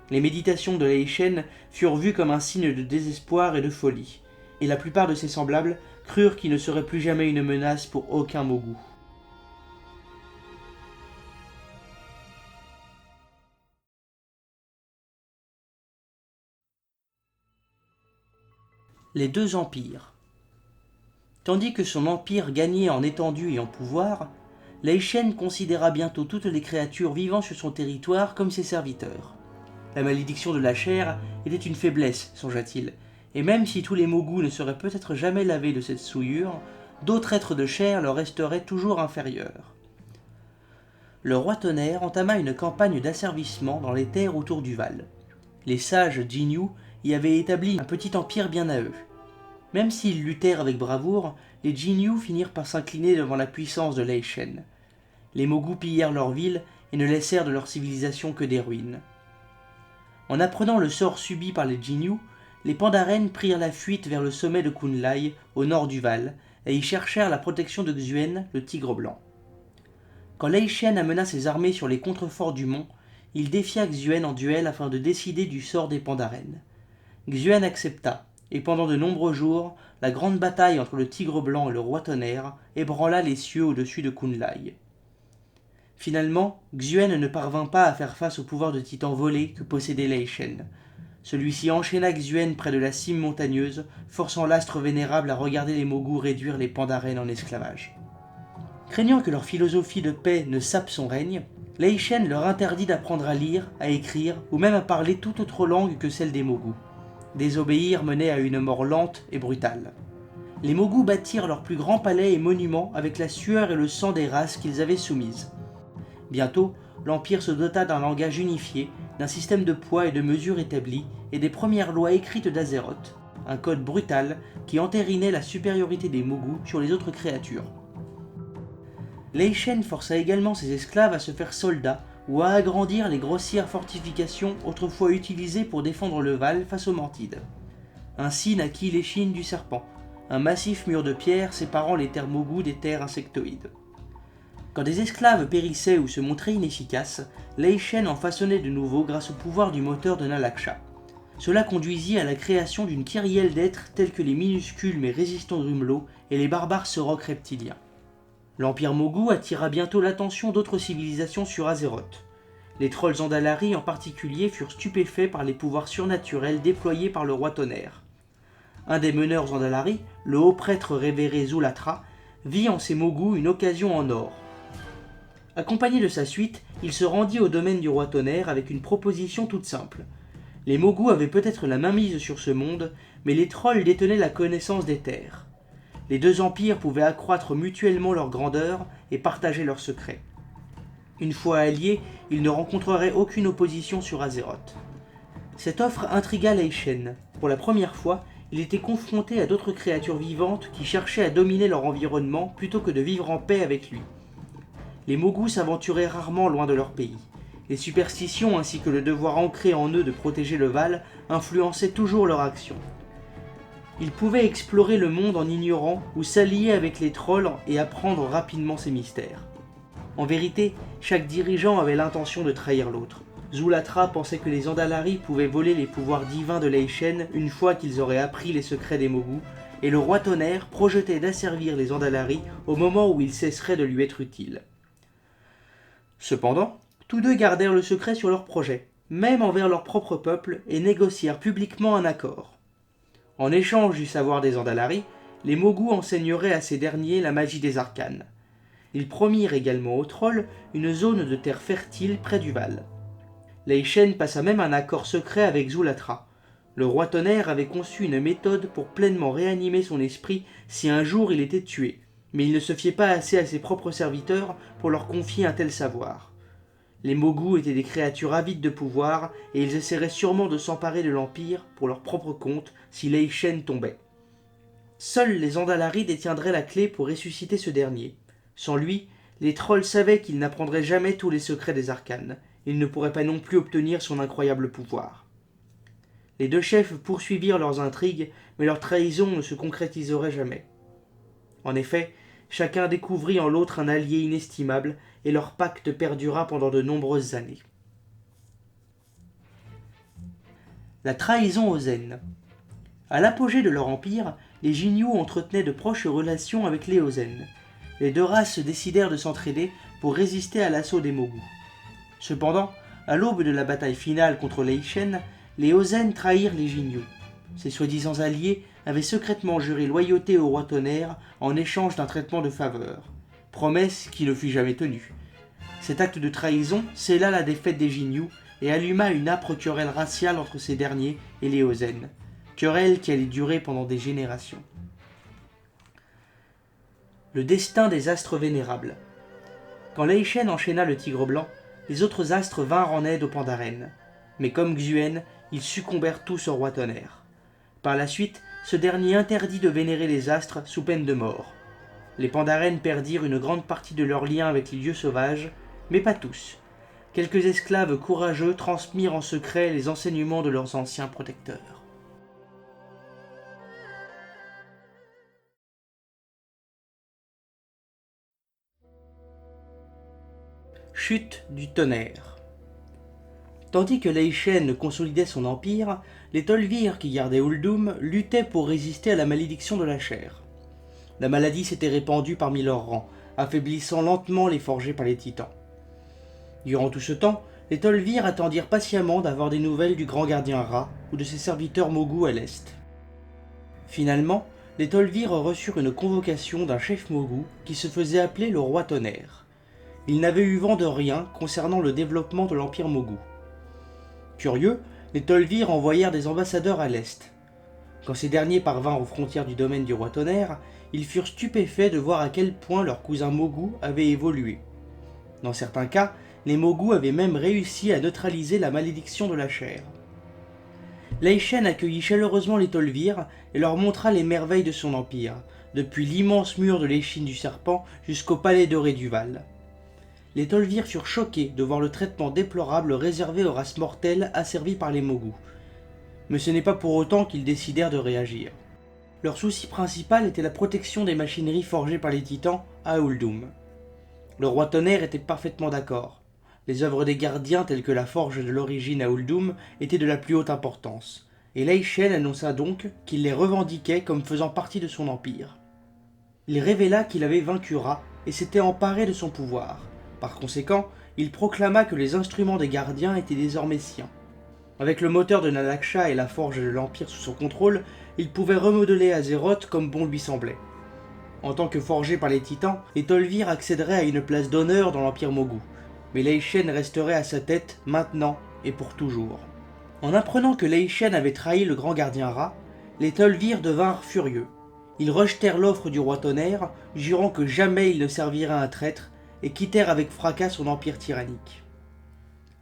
S1: Les méditations de Lei Shen furent vues comme un signe de désespoir et de folie, et la plupart de ses semblables crurent qu'il ne serait plus jamais une menace pour aucun Mogu. Les deux empires. Tandis que son empire gagnait en étendue et en pouvoir, Lei Shen considéra bientôt toutes les créatures vivant sur son territoire comme ses serviteurs. La malédiction de la chair était une faiblesse, songea-t-il, et même si tous les Mogu ne seraient peut-être jamais lavés de cette souillure, d'autres êtres de chair leur resteraient toujours inférieurs. Le roi tonnerre entama une campagne d'asservissement dans les terres autour du Val. Les sages Jinyu y avaient établi un petit empire bien à eux. Même s'ils luttèrent avec bravoure, les Jinyu finirent par s'incliner devant la puissance de Lei Shen. Les Mogu pillèrent leur ville et ne laissèrent de leur civilisation que des ruines. En apprenant le sort subi par les Jinyu, les Pandaren prirent la fuite vers le sommet de Kunlai, au nord du Val, et y cherchèrent la protection de Xuen, le tigre blanc. Quand Lei Shen amena ses armées sur les contreforts du mont, il défia Xuen en duel afin de décider du sort des Pandaren. Xuen accepta, et pendant de nombreux jours, la grande bataille entre le tigre blanc et le roi tonnerre ébranla les cieux au-dessus de Kunlai. Finalement, Xuen ne parvint pas à faire face au pouvoir de titan volé que possédait Lei Shen. Celui-ci enchaîna Xuen près de la cime montagneuse, forçant l'astre vénérable à regarder les Mogu réduire les Pandaren en esclavage. Craignant que leur philosophie de paix ne sape son règne, Lei Shen leur interdit d'apprendre à lire, à écrire ou même à parler toute autre langue que celle des Mogu. Désobéir menait à une mort lente et brutale. Les Mogu bâtirent leurs plus grands palais et monuments avec la sueur et le sang des races qu'ils avaient soumises. Bientôt, l'Empire se dota d'un langage unifié, d'un système de poids et de mesures établi, et des premières lois écrites d'Azeroth, un code brutal qui entérinait la supériorité des Mogu sur les autres créatures. Lei Shen força également ses esclaves à se faire soldats ou à agrandir les grossières fortifications autrefois utilisées pour défendre le Val face aux Mantides. Ainsi naquit l'échine du serpent, un massif mur de pierre séparant les terres Mogu des terres insectoïdes. Quand des esclaves périssaient ou se montraient inefficaces, Lei Shen en façonnait de nouveau grâce au pouvoir du moteur de Nalaksha. Cela conduisit à la création d'une kyrielle d'êtres tels que les minuscules mais résistants grumelots et les barbares sorocs reptiliens. L'Empire Mogu attira bientôt l'attention d'autres civilisations sur Azeroth. Les trolls Andalari en particulier furent stupéfaits par les pouvoirs surnaturels déployés par le roi tonnerre. Un des meneurs Andalari, le haut prêtre révéré Zulatra, vit en ces Mogu une occasion en or. Accompagné de sa suite, il se rendit au domaine du roi tonnerre avec une proposition toute simple. Les Mogu avaient peut-être la mainmise sur ce monde, mais les trolls détenaient la connaissance des terres. Les deux empires pouvaient accroître mutuellement leur grandeur et partager leurs secrets. Une fois alliés, ils ne rencontreraient aucune opposition sur Azeroth. Cette offre intrigua Lei Shen. Pour la première fois, il était confronté à d'autres créatures vivantes qui cherchaient à dominer leur environnement plutôt que de vivre en paix avec lui. Les Mogus s'aventuraient rarement loin de leur pays. Les superstitions ainsi que le devoir ancré en eux de protéger le Val influençaient toujours leur action. Ils pouvaient explorer le monde en ignorant ou s'allier avec les trolls et apprendre rapidement ses mystères. En vérité, chaque dirigeant avait l'intention de trahir l'autre. Zulatra pensait que les Andalari pouvaient voler les pouvoirs divins de Lei Shen une fois qu'ils auraient appris les secrets des Mogus, et le roi Tonnerre projetait d'asservir les Andalari au moment où ils cesseraient de lui être utiles. Cependant, tous deux gardèrent le secret sur leur projet, même envers leur propre peuple, et négocièrent publiquement un accord. En échange du savoir des Andalari, les Mogus enseigneraient à ces derniers la magie des arcanes. Ils promirent également aux trolls une zone de terre fertile près du Val. Lei Shen passa même un accord secret avec Zulatra. Le roi Tonnerre avait conçu une méthode pour pleinement réanimer son esprit si un jour il était tué, mais il ne se fiait pas assez à ses propres serviteurs pour leur confier un tel savoir. Les Mogus étaient des créatures avides de pouvoir et ils essaieraient sûrement de s'emparer de l'Empire pour leur propre compte si Lei Shen tombait. Seuls les Andalari détiendraient la clé pour ressusciter ce dernier. Sans lui, les trolls savaient qu'ils n'apprendraient jamais tous les secrets des arcanes. Ils ne pourraient pas non plus obtenir son incroyable pouvoir. Les deux chefs poursuivirent leurs intrigues, mais leur trahison ne se concrétiserait jamais. En effet, chacun découvrit en l'autre un allié inestimable, et leur pacte perdura pendant de nombreuses années. La trahison aux Zen. À l'apogée de leur empire, les Jinyu entretenaient de proches relations avec les Ozen. Les deux races se décidèrent de s'entraider pour résister à l'assaut des Mogus. Cependant, à l'aube de la bataille finale contre Lei Shen, les Ozen trahirent les Jinyu. Ces soi-disant alliés avaient secrètement juré loyauté au roi Tonnerre en échange d'un traitement de faveur, promesse qui ne fut jamais tenue. Cet acte de trahison scella la défaite des Jinyu et alluma une âpre querelle raciale entre ces derniers et les Ozen, querelle qui allait durer pendant des générations. Le destin des astres vénérables. Quand Lei Shen enchaîna le tigre blanc, les autres astres vinrent en aide au Pandaren. Mais comme Xuen, ils succombèrent tous au roi Tonnerre. Par la suite, ce dernier interdit de vénérer les astres sous peine de mort. Les Pandaren perdirent une grande partie de leurs liens avec les dieux sauvages, mais pas tous. Quelques esclaves courageux transmirent en secret les enseignements de leurs anciens protecteurs. Chute du Tonnerre. Tandis que Lei Shen consolidait son empire, les Tol'vir qui gardaient Uldum luttaient pour résister à la malédiction de la chair. La maladie s'était répandue parmi leurs rangs, affaiblissant lentement les forgés par les titans. Durant tout ce temps, les Tol'vir attendirent patiemment d'avoir des nouvelles du grand gardien Ra ou de ses serviteurs Mogus à l'est. Finalement, les Tol'vir reçurent une convocation d'un chef Mogu qui se faisait appeler le roi Tonnerre. Il n'avait eu vent de rien concernant le développement de l'Empire Mogu. Curieux, les Tol'vir envoyèrent des ambassadeurs à l'est. Quand ces derniers parvinrent aux frontières du domaine du roi Tonnerre, ils furent stupéfaits de voir à quel point leurs cousins Mogu avaient évolué. Dans certains cas, les Mogus avaient même réussi à neutraliser la malédiction de la chair. Lei Shen accueillit chaleureusement les Tol'vir et leur montra les merveilles de son empire, depuis l'immense mur de l'échine du serpent jusqu'au palais doré du Val. Les Tol'vir furent choqués de voir le traitement déplorable réservé aux races mortelles asservies par les Mogus. Mais ce n'est pas pour autant qu'ils décidèrent de réagir. Leur souci principal était la protection des machineries forgées par les titans à Uldum. Le roi Tonnerre était parfaitement d'accord. Les œuvres des gardiens telles que la forge de l'origine à Uldum étaient de la plus haute importance, et Lei Shen annonça donc qu'il les revendiquait comme faisant partie de son empire. Il révéla qu'il avait vaincu Ra et s'était emparé de son pouvoir. Par conséquent, il proclama que les instruments des gardiens étaient désormais siens. Avec le moteur de Nalaksha et la forge de l'Empire sous son contrôle, il pouvait remodeler Azeroth comme bon lui semblait. En tant que forgé par les titans, les Tol'vir accéderaient à une place d'honneur dans l'Empire Mogu, mais Lei Shen resterait à sa tête maintenant et pour toujours. En apprenant que Lei Shen avait trahi le grand gardien Ra, les Tol'vir devinrent furieux. Ils rejetèrent l'offre du roi Tonnerre, jurant que jamais il ne servirait un traître, et quittèrent avec fracas son empire tyrannique.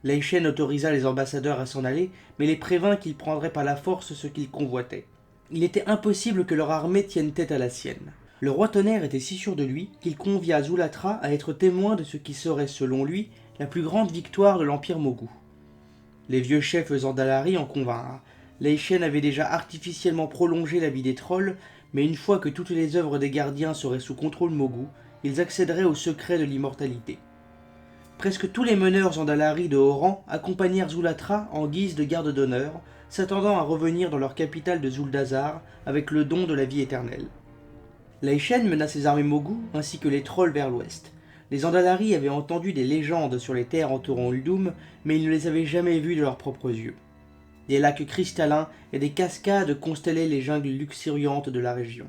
S1: Lei Shen autorisa les ambassadeurs à s'en aller, mais les prévint qu'ils prendraient par la force ce qu'ils convoitaient. Il était impossible que leur armée tienne tête à la sienne. Le roi Tonnerre était si sûr de lui qu'il convia Zulatra à être témoin de ce qui serait, selon lui, la plus grande victoire de l'empire Mogu. Les vieux chefs Zandalari en convinrent. Lei Shen avait déjà artificiellement prolongé la vie des trolls, mais une fois que toutes les œuvres des gardiens seraient sous contrôle Mogu, ils accéderaient au secret de l'immortalité. Presque tous les meneurs Zandalari de haut rang accompagnèrent Zulatra en guise de garde d'honneur, s'attendant à revenir dans leur capitale de Zuldazar avec le don de la vie éternelle. Lei Shen mena ses armées Mogu ainsi que les trolls vers l'ouest. Les Zandalari avaient entendu des légendes sur les terres entourant Uldum, mais ils ne les avaient jamais vues de leurs propres yeux. Des lacs cristallins et des cascades constellaient les jungles luxuriantes de la région.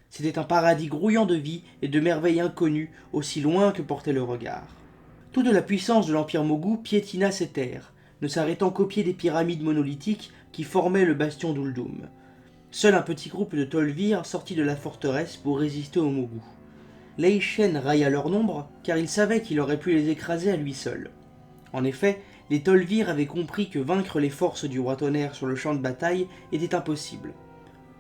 S1: C'était un paradis grouillant de vie et de merveilles inconnues, aussi loin que portait le regard. Toute la puissance de l'empire Mogu piétina ces terres, ne s'arrêtant qu'au pied des pyramides monolithiques qui formaient le bastion d'Uldum. Seul un petit groupe de Tolvir sortit de la forteresse pour résister aux Mogu. Lei Shen railla leur nombre, car il savait qu'il aurait pu les écraser à lui seul. En effet, les Tolvir avaient compris que vaincre les forces du roi Tonnerre sur le champ de bataille était impossible.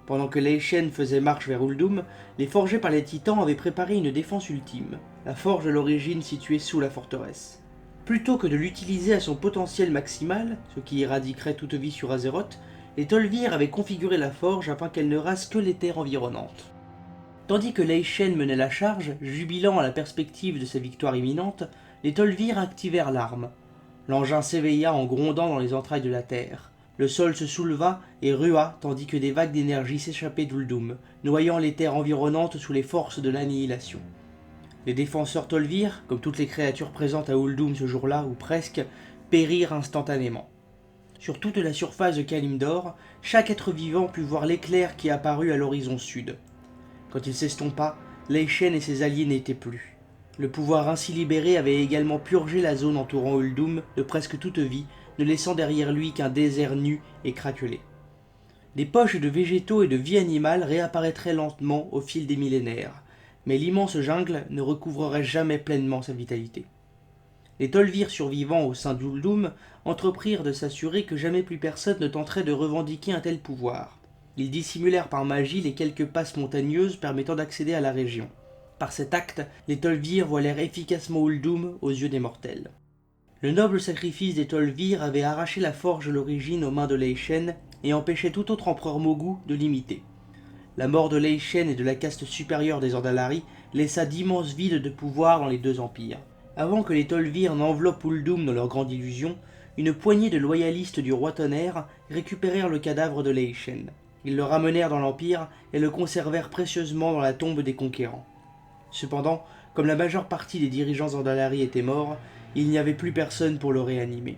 S1: Pendant que Lei Shen faisait marche vers Uldum, les forgés par les titans avaient préparé une défense ultime, la forge de l'origine située sous la forteresse. Plutôt que de l'utiliser à son potentiel maximal, ce qui éradiquerait toute vie sur Azeroth, les Tolvir avaient configuré la forge afin qu'elle ne rase que les terres environnantes. Tandis que Lei Shen menait la charge, jubilant à la perspective de sa victoire imminente, les Tolvir activèrent l'arme. L'engin s'éveilla en grondant dans les entrailles de la terre. Le sol se souleva et rua tandis que des vagues d'énergie s'échappaient d'Uldum, noyant les terres environnantes sous les forces de l'annihilation. Les défenseurs Tolvir, comme toutes les créatures présentes à Uldum ce jour-là, ou presque, périrent instantanément. Sur toute la surface de Kalimdor, chaque être vivant put voir l'éclair qui apparut à l'horizon sud. Quand il s'estompa, Lei Shen et ses alliés n'étaient plus. Le pouvoir ainsi libéré avait également purgé la zone entourant Uldum de presque toute vie, ne laissant derrière lui qu'un désert nu et craquelé. Des poches de végétaux et de vie animale réapparaîtraient lentement au fil des millénaires, mais l'immense jungle ne recouvrerait jamais pleinement sa vitalité. Les Tolvir survivants au sein d'Uldum entreprirent de s'assurer que jamais plus personne ne tenterait de revendiquer un tel pouvoir. Ils dissimulèrent par magie les quelques passes montagneuses permettant d'accéder à la région. Par cet acte, les Tolvir voilèrent efficacement Uldum aux yeux des mortels. Le noble sacrifice des Tolvir avait arraché la forge de l'origine aux mains de Lei Shen et empêchait tout autre empereur Mogu de l'imiter. La mort de Lei Shen et de la caste supérieure des Zandalari laissa d'immenses vides de pouvoir dans les deux empires. Avant que les Tolvir n'enveloppent Uldum dans leur grande illusion, une poignée de loyalistes du roi Tonnerre récupérèrent le cadavre de Lei Shen. Ils le ramenèrent dans l'Empire et le conservèrent précieusement dans la tombe des conquérants. Cependant, comme la majeure partie des dirigeants Zandalari étaient morts, il n'y avait plus personne pour le réanimer.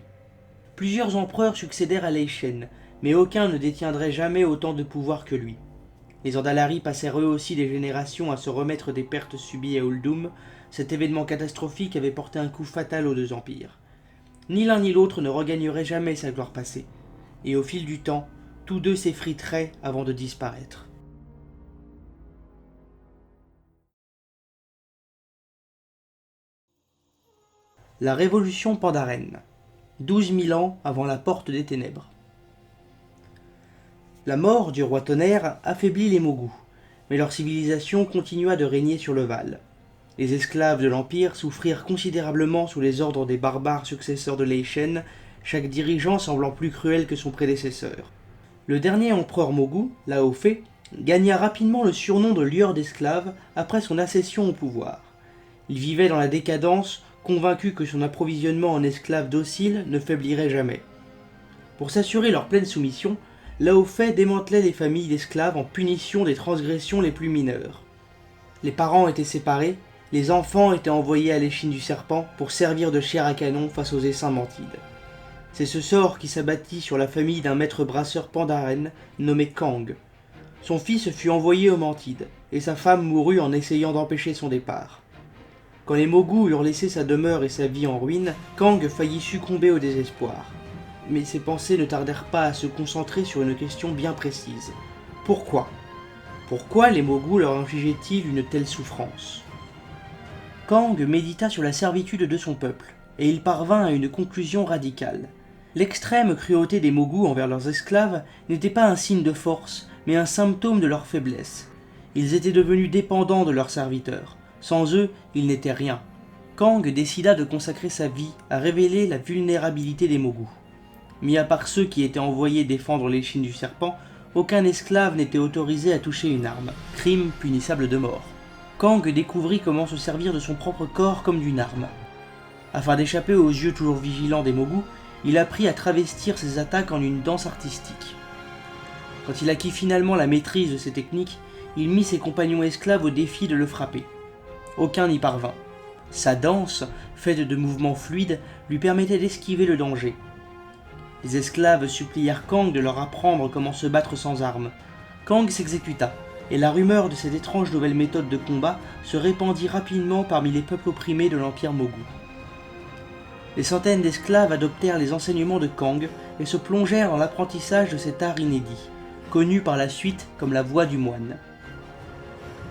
S1: Plusieurs empereurs succédèrent à Lei Shen, mais aucun ne détiendrait jamais autant de pouvoir que lui. Les Zandalari passèrent eux aussi des générations à se remettre des pertes subies à Uldum. Cet événement catastrophique avait porté un coup fatal aux deux empires. Ni l'un ni l'autre ne regagnerait jamais sa gloire passée, et au fil du temps, tous deux s'effriteraient avant de disparaître. La révolution Pandaren, 12 000 ans avant la porte des ténèbres. La mort du roi Tonnerre affaiblit les Mogu, mais leur civilisation continua de régner sur le Val. Les esclaves de l'Empire souffrirent considérablement sous les ordres des barbares successeurs de Lei Shen, chaque dirigeant semblant plus cruel que son prédécesseur. Le dernier empereur Mogu, Lao Fei, gagna rapidement le surnom de lieur d'esclaves après son accession au pouvoir. Il vivait dans la décadence, convaincu que son approvisionnement en esclaves dociles ne faiblirait jamais. Pour s'assurer leur pleine soumission, Lao Fei démantelait les familles d'esclaves en punition des transgressions les plus mineures. Les parents étaient séparés, les enfants étaient envoyés à l'échine du serpent pour servir de chair à canon face aux essaims mantides. C'est ce sort qui s'abattit sur la famille d'un maître brasseur Pandaren nommé Kang. Son fils fut envoyé aux Mantides, et sa femme mourut en essayant d'empêcher son départ. Quand les Mogu eurent laissé sa demeure et sa vie en ruine, Kang faillit succomber au désespoir. Mais ses pensées ne tardèrent pas à se concentrer sur une question bien précise. Pourquoi ? Pourquoi les Mogu leur infligeaient-ils une telle souffrance ? Kang médita sur la servitude de son peuple, et il parvint à une conclusion radicale. L'extrême cruauté des Mogu envers leurs esclaves n'était pas un signe de force, mais un symptôme de leur faiblesse. Ils étaient devenus dépendants de leurs serviteurs. Sans eux, ils n'étaient rien. Kang décida de consacrer sa vie à révéler la vulnérabilité des Mogu. Mis à part ceux qui étaient envoyés défendre l'échine du serpent, aucun esclave n'était autorisé à toucher une arme, crime punissable de mort. Kang découvrit comment se servir de son propre corps comme d'une arme. Afin d'échapper aux yeux toujours vigilants des Mogu, il apprit à travestir ses attaques en une danse artistique. Quand il acquit finalement la maîtrise de ces techniques, il mit ses compagnons esclaves au défi de le frapper. Aucun n'y parvint. Sa danse, faite de mouvements fluides, lui permettait d'esquiver le danger. Les esclaves supplièrent Kang de leur apprendre comment se battre sans armes. Kang s'exécuta, et la rumeur de cette étrange nouvelle méthode de combat se répandit rapidement parmi les peuples opprimés de l'Empire Mogu. Des centaines d'esclaves adoptèrent les enseignements de Kang et se plongèrent dans l'apprentissage de cet art inédit, connu par la suite comme la voie du moine.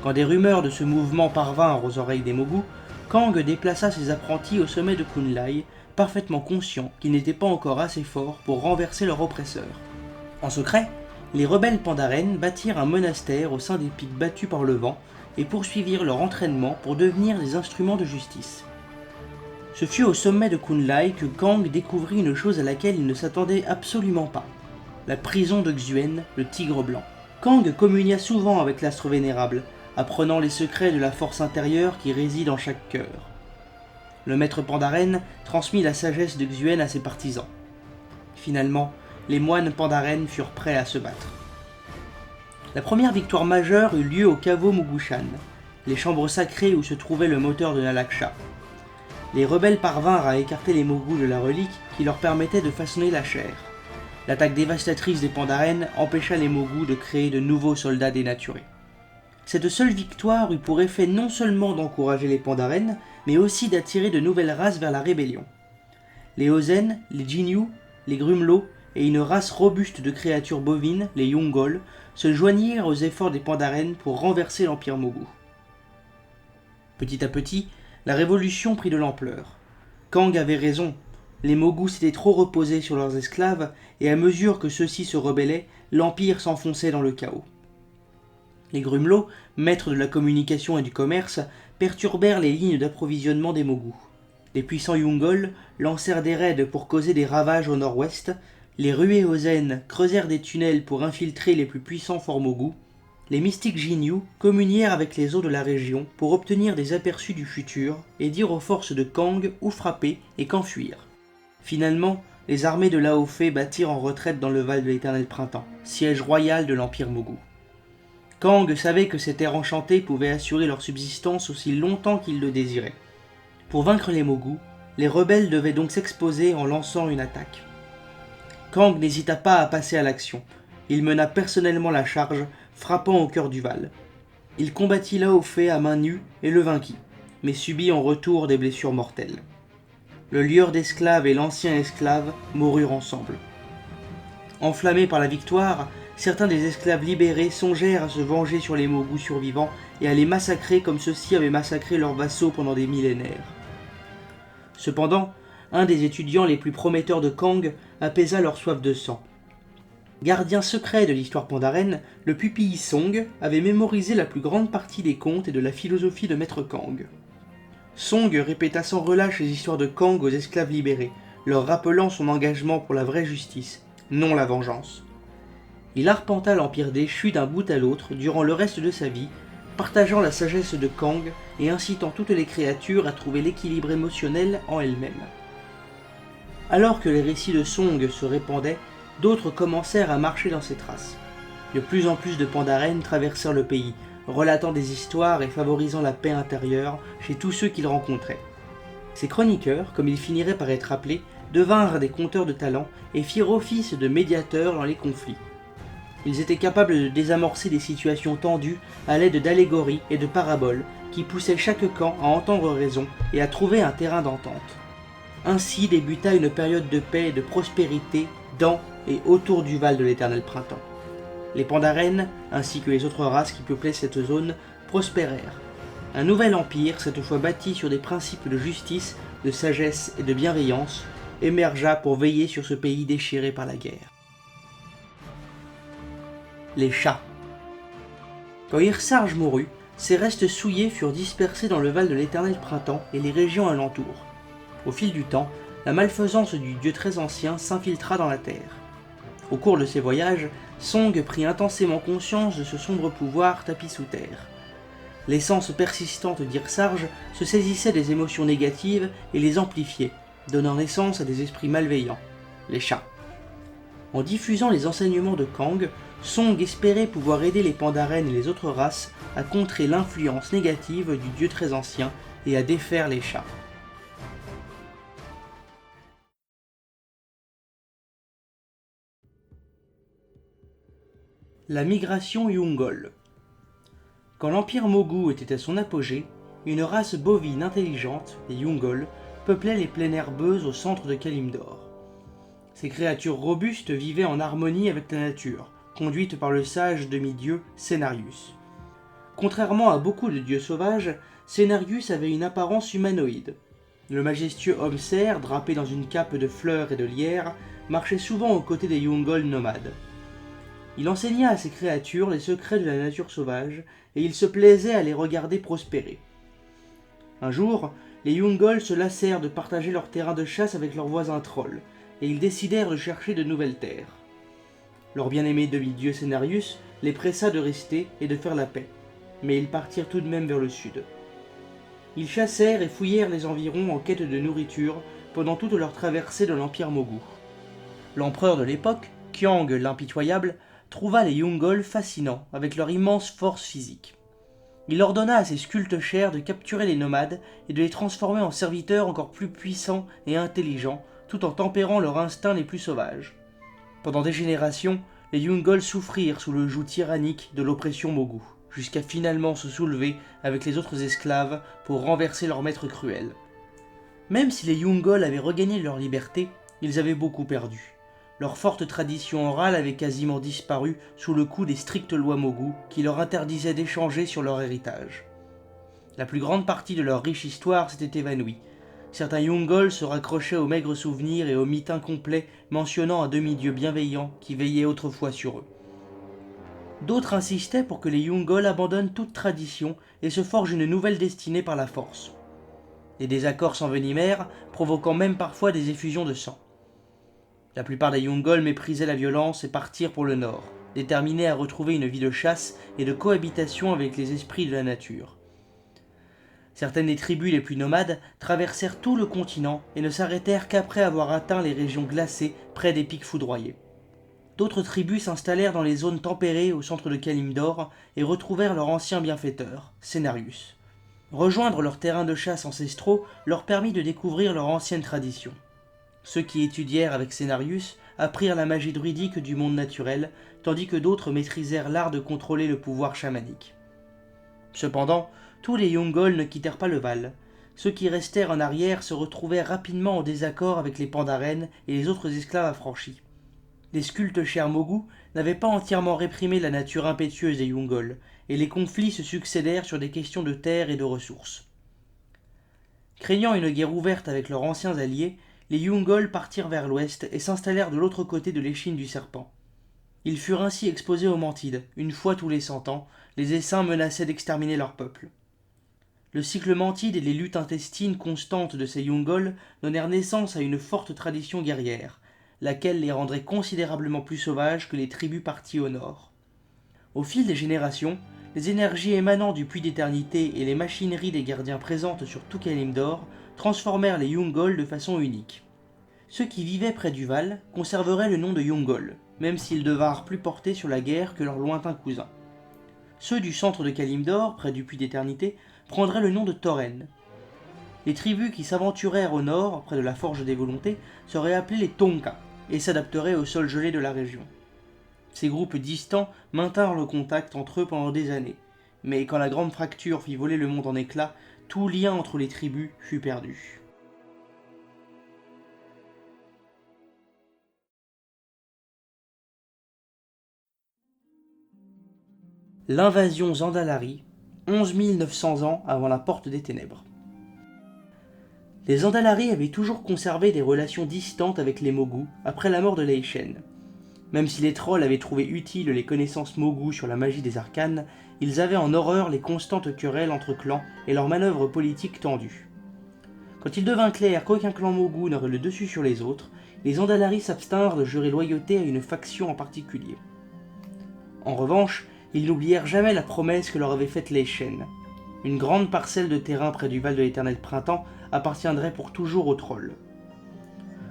S1: Quand des rumeurs de ce mouvement parvinrent aux oreilles des Mogu, Kang déplaça ses apprentis au sommet de Kunlai, parfaitement conscient qu'ils n'étaient pas encore assez forts pour renverser leur oppresseur. En secret, les rebelles Pandaren bâtirent un monastère au sein des pics battus par le vent et poursuivirent leur entraînement pour devenir des instruments de justice. Ce fut au sommet de Kunlai que Kang découvrit une chose à laquelle il ne s'attendait absolument pas. La prison de Xuen, le tigre blanc. Kang communia souvent avec l'astre vénérable, apprenant les secrets de la force intérieure qui réside en chaque cœur. Le maître Pandaren transmit la sagesse de Xuen à ses partisans. Finalement, les moines Pandaren furent prêts à se battre. La première victoire majeure eut lieu au caveau Mugushan, les chambres sacrées où se trouvait le moteur de Nalaksha. Les rebelles parvinrent à écarter les Mogu de la relique qui leur permettait de façonner la chair. L'attaque dévastatrice des Pandaren empêcha les Mogu de créer de nouveaux soldats dénaturés. Cette seule victoire eut pour effet non seulement d'encourager les Pandaren, mais aussi d'attirer de nouvelles races vers la rébellion. Les Ozen, les Jinyu, les Grumlow et une race robuste de créatures bovines, les Yungol, se joignirent aux efforts des Pandaren pour renverser l'Empire Mogu. Petit à petit, la révolution prit de l'ampleur. Kang avait raison, les Mogu s'étaient trop reposés sur leurs esclaves, et à mesure que ceux-ci se rebellaient, l'Empire s'enfonçait dans le chaos. Les Grumlow, maîtres de la communication et du commerce, perturbèrent les lignes d'approvisionnement des Mogu. Les puissants Yungol lancèrent des raids pour causer des ravages au nord-ouest, les rués Ozen creusèrent des tunnels pour infiltrer les plus puissants forts Mogu, les mystiques Jinyu communièrent avec les eaux de la région pour obtenir des aperçus du futur et dire aux forces de Kang où frapper et quand fuir. Finalement, les armées de Lao Fei battirent en retraite dans le Val de l'Éternel Printemps, siège royal de l'Empire Mogu. Kang savait que ces terres enchantées pouvaient assurer leur subsistance aussi longtemps qu'ils le désiraient. Pour vaincre les Mogu, les rebelles devaient donc s'exposer en lançant une attaque. Kang n'hésita pas à passer à l'action. Il mena personnellement la charge, frappant au cœur du Val. Il combattit Lao Fei à main nue et le vainquit, mais subit en retour des blessures mortelles. Le lieur d'esclaves et l'ancien esclave moururent ensemble. Enflammés par la victoire, certains des esclaves libérés songèrent à se venger sur les Mogu survivants et à les massacrer comme ceux-ci avaient massacré leurs vassaux pendant des millénaires. Cependant, un des étudiants les plus prometteurs de Kang apaisa leur soif de sang. Gardien secret de l'histoire pandaren, le pupille Song avait mémorisé la plus grande partie des contes et de la philosophie de Maître Kang. Song répéta sans relâche les histoires de Kang aux esclaves libérés, leur rappelant son engagement pour la vraie justice, non la vengeance. Il arpenta l'Empire déchu d'un bout à l'autre durant le reste de sa vie, partageant la sagesse de Kang et incitant toutes les créatures à trouver l'équilibre émotionnel en elles-mêmes. Alors que les récits de Song se répandaient, d'autres commencèrent à marcher dans ses traces. De plus en plus de Pandaren traversèrent le pays, relatant des histoires et favorisant la paix intérieure chez tous ceux qu'ils rencontraient. Ces chroniqueurs, comme ils finiraient par être appelés, devinrent des conteurs de talent et firent office de médiateurs dans les conflits. Ils étaient capables de désamorcer des situations tendues à l'aide d'allégories et de paraboles qui poussaient chaque camp à entendre raison et à trouver un terrain d'entente. Ainsi débuta une période de paix et de prospérité dans et autour du Val de l'Éternel Printemps. Les Pandaren, ainsi que les autres races qui peuplaient cette zone, prospérèrent. Un nouvel empire, cette fois bâti sur des principes de justice, de sagesse et de bienveillance, émergea pour veiller sur ce pays déchiré par la guerre. Les chats. Quand Hirsarge mourut, ses restes souillés furent dispersés dans le Val de l'Éternel Printemps et les régions alentours. Au fil du temps, la malfaisance du dieu très ancien s'infiltra dans la terre. Au cours de ses voyages, Song prit intensément conscience de ce sombre pouvoir tapi sous terre. L'essence persistante d'Hirsarge se saisissait des émotions négatives et les amplifiait, donnant naissance à des esprits malveillants, les chats. En diffusant les enseignements de Kang, Song espérait pouvoir aider les Pandaren et les autres races à contrer l'influence négative du dieu très ancien et à défaire les chats. La migration Yungol. Quand l'empire Mogu était à son apogée, une race bovine intelligente, les Yungol, peuplait les plaines herbeuses au centre de Kalimdor. Ces créatures robustes vivaient en harmonie avec la nature, conduites par le sage demi-dieu Cenarius. Contrairement à beaucoup de dieux sauvages, Cenarius avait une apparence humanoïde. Le majestueux homme cerf, drapé dans une cape de fleurs et de lierre, marchait souvent aux côtés des Yungol nomades. Il enseigna à ces créatures les secrets de la nature sauvage, et il se plaisait à les regarder prospérer. Un jour, les Yungol se lassèrent de partager leur terrain de chasse avec leurs voisins trolls, et ils décidèrent de chercher de nouvelles terres. Leur bien-aimé demi-dieu Cenarius les pressa de rester et de faire la paix, mais ils partirent tout de même vers le sud. Ils chassèrent et fouillèrent les environs en quête de nourriture pendant toute leur traversée de l'Empire Mogu. L'empereur de l'époque, Qiang l'impitoyable, trouva les Yungol fascinants avec leur immense force physique. Il ordonna à ses sculptes chers de capturer les nomades et de les transformer en serviteurs encore plus puissants et intelligents, tout en tempérant leurs instincts les plus sauvages. Pendant des générations, les Yungol souffrirent sous le joug tyrannique de l'oppression Mogu, jusqu'à finalement se soulever avec les autres esclaves pour renverser leur maître cruel. Même si les Yungol avaient regagné leur liberté, ils avaient beaucoup perdu. Leur forte tradition orale avait quasiment disparu sous le coup des strictes lois Mogu qui leur interdisaient d'échanger sur leur héritage. La plus grande partie de leur riche histoire s'était évanouie. Certains Yungol se raccrochaient aux maigres souvenirs et aux mythes incomplets mentionnant un demi-dieu bienveillant qui veillait autrefois sur eux. D'autres insistaient pour que les Yungol abandonnent toute tradition et se forgent une nouvelle destinée par la force. Les désaccords s'envenimèrent, provoquant même parfois des effusions de sang. La plupart des Yungol méprisaient la violence et partirent pour le nord, déterminés à retrouver une vie de chasse et de cohabitation avec les esprits de la nature. Certaines des tribus les plus nomades traversèrent tout le continent et ne s'arrêtèrent qu'après avoir atteint les régions glacées près des pics foudroyés. D'autres tribus s'installèrent dans les zones tempérées au centre de Kalimdor et retrouvèrent leur ancien bienfaiteur, Cenarius. Rejoindre leurs terrains de chasse ancestraux leur permit de découvrir leur ancienne tradition. Ceux qui étudièrent avec Cenarius apprirent la magie druidique du monde naturel, tandis que d'autres maîtrisèrent l'art de contrôler le pouvoir chamanique. Cependant, tous les Yungol ne quittèrent pas le Val. Ceux qui restèrent en arrière se retrouvèrent rapidement en désaccord avec les Pandaren et les autres esclaves affranchis. Les sculptes chers Mogu n'avaient pas entièrement réprimé la nature impétueuse des Yungol, et les conflits se succédèrent sur des questions de terre et de ressources. Craignant une guerre ouverte avec leurs anciens alliés, les Yungol partirent vers l'ouest et s'installèrent de l'autre côté de l'échine du serpent. Ils furent ainsi exposés aux Mantides, une fois tous les 100 ans, les Essaims menaçaient d'exterminer leur peuple. Le cycle Mantide et les luttes intestines constantes de ces Yungol donnèrent naissance à une forte tradition guerrière, laquelle les rendrait considérablement plus sauvages que les tribus parties au nord. Au fil des générations, les énergies émanant du puits d'éternité et les machineries des gardiens présentes sur tout Kalimdor transformèrent les Yungol de façon unique. Ceux qui vivaient près du Val conserveraient le nom de Yungol, même s'ils devinrent plus portés sur la guerre que leurs lointains cousins. Ceux du centre de Kalimdor, près du puits d'éternité, prendraient le nom de Tauren. Les tribus qui s'aventurèrent au nord, près de la Forge des Volontés, seraient appelées les Tonka, et s'adapteraient au sol gelé de la région. Ces groupes distants maintinrent le contact entre eux pendant des années, mais quand la grande fracture fit voler le monde en éclats, tout lien entre les tribus fut perdu. L'invasion Zandalari, 11 900 ans avant la Porte des Ténèbres. Les Andalari avaient toujours conservé des relations distantes avec les Mogu après la mort de Leishen. Même si les trolls avaient trouvé utiles les connaissances Mogu sur la magie des arcanes, ils avaient en horreur les constantes querelles entre clans et leurs manœuvres politiques tendues. Quand il devint clair qu'aucun clan Mogu n'aurait le dessus sur les autres, les Andalari s'abstinrent de jurer loyauté à une faction en particulier. En revanche, ils n'oublièrent jamais la promesse que leur avait faite Leishen. Une grande parcelle de terrain près du Val de l'Éternel Printemps appartiendrait pour toujours aux trolls.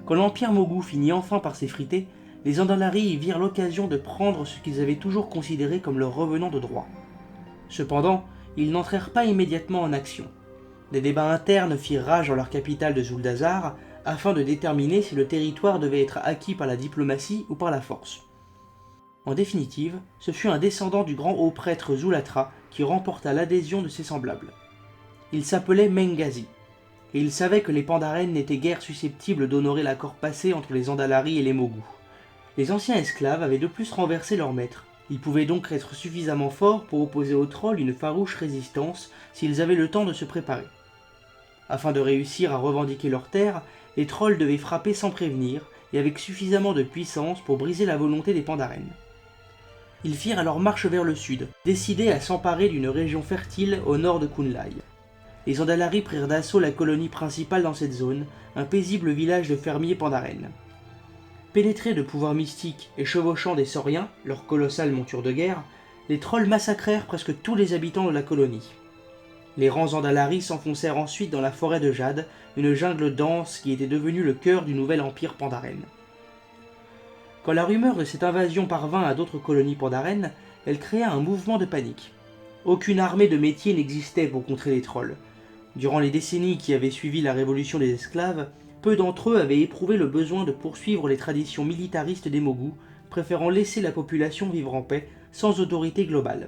S1: Quand l'Empire Mogu finit enfin par s'effriter, les Andalari y virent l'occasion de prendre ce qu'ils avaient toujours considéré comme leur revenant de droit. Cependant, ils n'entrèrent pas immédiatement en action. Des débats internes firent rage dans leur capitale de Zuldazar afin de déterminer si le territoire devait être acquis par la diplomatie ou par la force. En définitive, ce fut un descendant du grand haut prêtre Zulatra qui remporta l'adhésion de ses semblables. Il s'appelait Mengazi, et il savait que les Pandaren n'étaient guère susceptibles d'honorer l'accord passé entre les Andalari et les Mogu. Les anciens esclaves avaient de plus renversé leur maître. Ils pouvaient donc être suffisamment forts pour opposer aux trolls une farouche résistance s'ils avaient le temps de se préparer. Afin de réussir à revendiquer leurs terres, les trolls devaient frapper sans prévenir et avec suffisamment de puissance pour briser la volonté des Pandaren. Ils firent alors marche vers le sud, décidés à s'emparer d'une région fertile au nord de Kunlai. Les Andalari prirent d'assaut la colonie principale dans cette zone, un paisible village de fermiers Pandaren. Pénétrés de pouvoirs mystiques et chevauchant des sauriens, leur colossale monture de guerre, les trolls massacrèrent presque tous les habitants de la colonie. Les rangs Andalari s'enfoncèrent ensuite dans la forêt de Jade, une jungle dense qui était devenue le cœur du nouvel empire Pandaren. Quand la rumeur de cette invasion parvint à d'autres colonies Pandaren, elle créa un mouvement de panique. Aucune armée de métier n'existait pour contrer les trolls. Durant les décennies qui avaient suivi la révolution des esclaves, peu d'entre eux avaient éprouvé le besoin de poursuivre les traditions militaristes des Mogu, préférant laisser la population vivre en paix, sans autorité globale.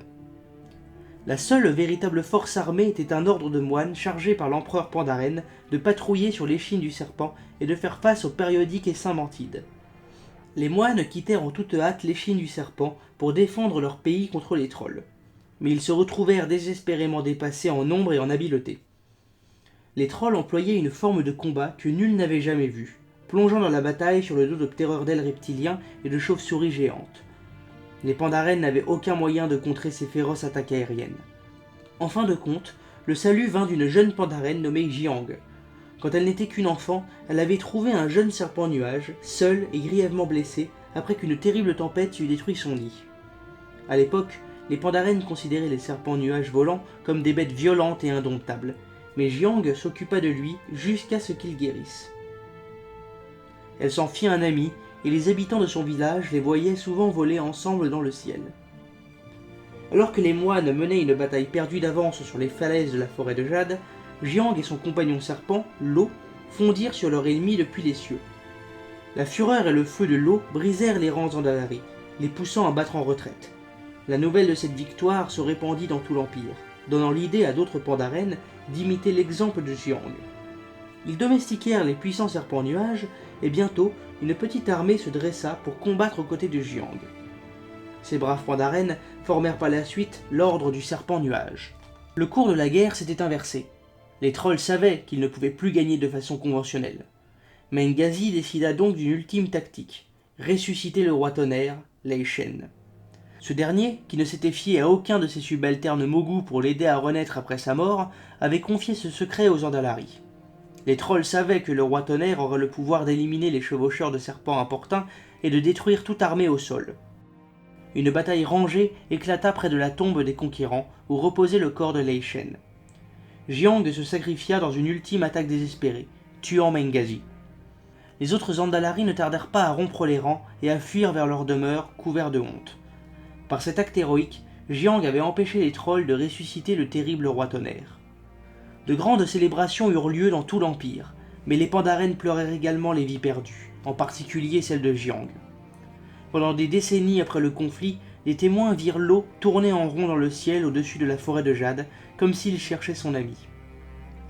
S1: La seule véritable force armée était un ordre de moines chargé par l'empereur Pandaren de patrouiller sur l'échine du serpent et de faire face aux périodiques essaims mantides. Les moines quittèrent en toute hâte l'échine du serpent pour défendre leur pays contre les trolls. Mais ils se retrouvèrent désespérément dépassés en nombre et en habileté. Les trolls employaient une forme de combat que nul n'avait jamais vue, plongeant dans la bataille sur le dos de pterodactyles reptiliens et de chauves-souris géantes. Les Pandaren n'avaient aucun moyen de contrer ces féroces attaques aériennes. En fin de compte, le salut vint d'une jeune Pandaren nommée Jiang. Quand elle n'était qu'une enfant, elle avait trouvé un jeune serpent nuage, seul et grièvement blessé, après qu'une terrible tempête eût détruit son nid. À l'époque, les Pandaren considéraient les serpents nuages volants comme des bêtes violentes et indomptables, mais Jiang s'occupa de lui jusqu'à ce qu'il guérisse. Elle s'en fit un ami, et les habitants de son village les voyaient souvent voler ensemble dans le ciel. Alors que les moines menaient une bataille perdue d'avance sur les falaises de la forêt de Jade, Jiang et son compagnon serpent, l'eau, fondirent sur leur ennemi depuis les cieux. La fureur et le feu de l'eau brisèrent les rangs Andalari, les poussant à battre en retraite. La nouvelle de cette victoire se répandit dans tout l'Empire, donnant l'idée à d'autres Pandaren d'imiter l'exemple de Jiang. Ils domestiquèrent les puissants serpents nuages, et bientôt, une petite armée se dressa pour combattre aux côtés de Jiang. Ces braves Pandaren formèrent par la suite l'ordre du serpent nuage. Le cours de la guerre s'était inversé. Les trolls savaient qu'ils ne pouvaient plus gagner de façon conventionnelle. Mengazi décida donc d'une ultime tactique, ressusciter le roi tonnerre, Leishen. Ce dernier, qui ne s'était fié à aucun de ses subalternes Mogu pour l'aider à renaître après sa mort, avait confié ce secret aux Andalari. Les trolls savaient que le roi tonnerre aurait le pouvoir d'éliminer les chevaucheurs de serpents importuns et de détruire toute armée au sol. Une bataille rangée éclata près de la tombe des conquérants, où reposait le corps de Leishen. Jiang se sacrifia dans une ultime attaque désespérée, tuant Mengazi. Les autres Andalari ne tardèrent pas à rompre les rangs et à fuir vers leur demeure, couverts de honte. Par cet acte héroïque, Jiang avait empêché les trolls de ressusciter le terrible roi tonnerre. De grandes célébrations eurent lieu dans tout l'Empire, mais les Pandaren pleurèrent également les vies perdues, en particulier celle de Jiang. Pendant des décennies après le conflit, les témoins virent l'eau tourner en rond dans le ciel au-dessus de la forêt de Jade, comme s'il cherchait son ami.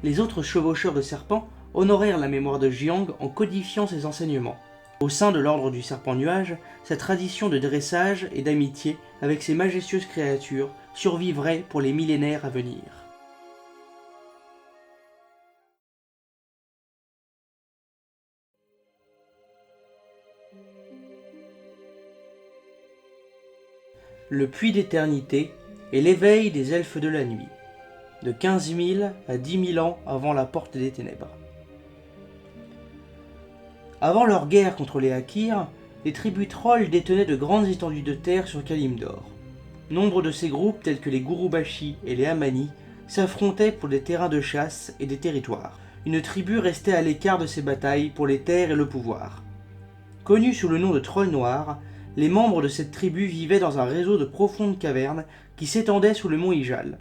S1: Les autres chevaucheurs de serpents honorèrent la mémoire de Jiang en codifiant ses enseignements. Au sein de l'ordre du serpent nuage, sa tradition de dressage et d'amitié avec ces majestueuses créatures survivrait pour les millénaires à venir. Le puits d'éternité est l'éveil des elfes de la nuit, de 15 000 à 10 000 ans avant la porte des ténèbres. Avant leur guerre contre les Hakirs, les tribus trolls détenaient de grandes étendues de terre sur Kalimdor. Nombre de ces groupes, tels que les Gurubashi et les Amani, s'affrontaient pour des terrains de chasse et des territoires. Une tribu restait à l'écart de ces batailles pour les terres et le pouvoir. Connus sous le nom de Trolls Noirs, les membres de cette tribu vivaient dans un réseau de profondes cavernes qui s'étendaient sous le mont Ijal.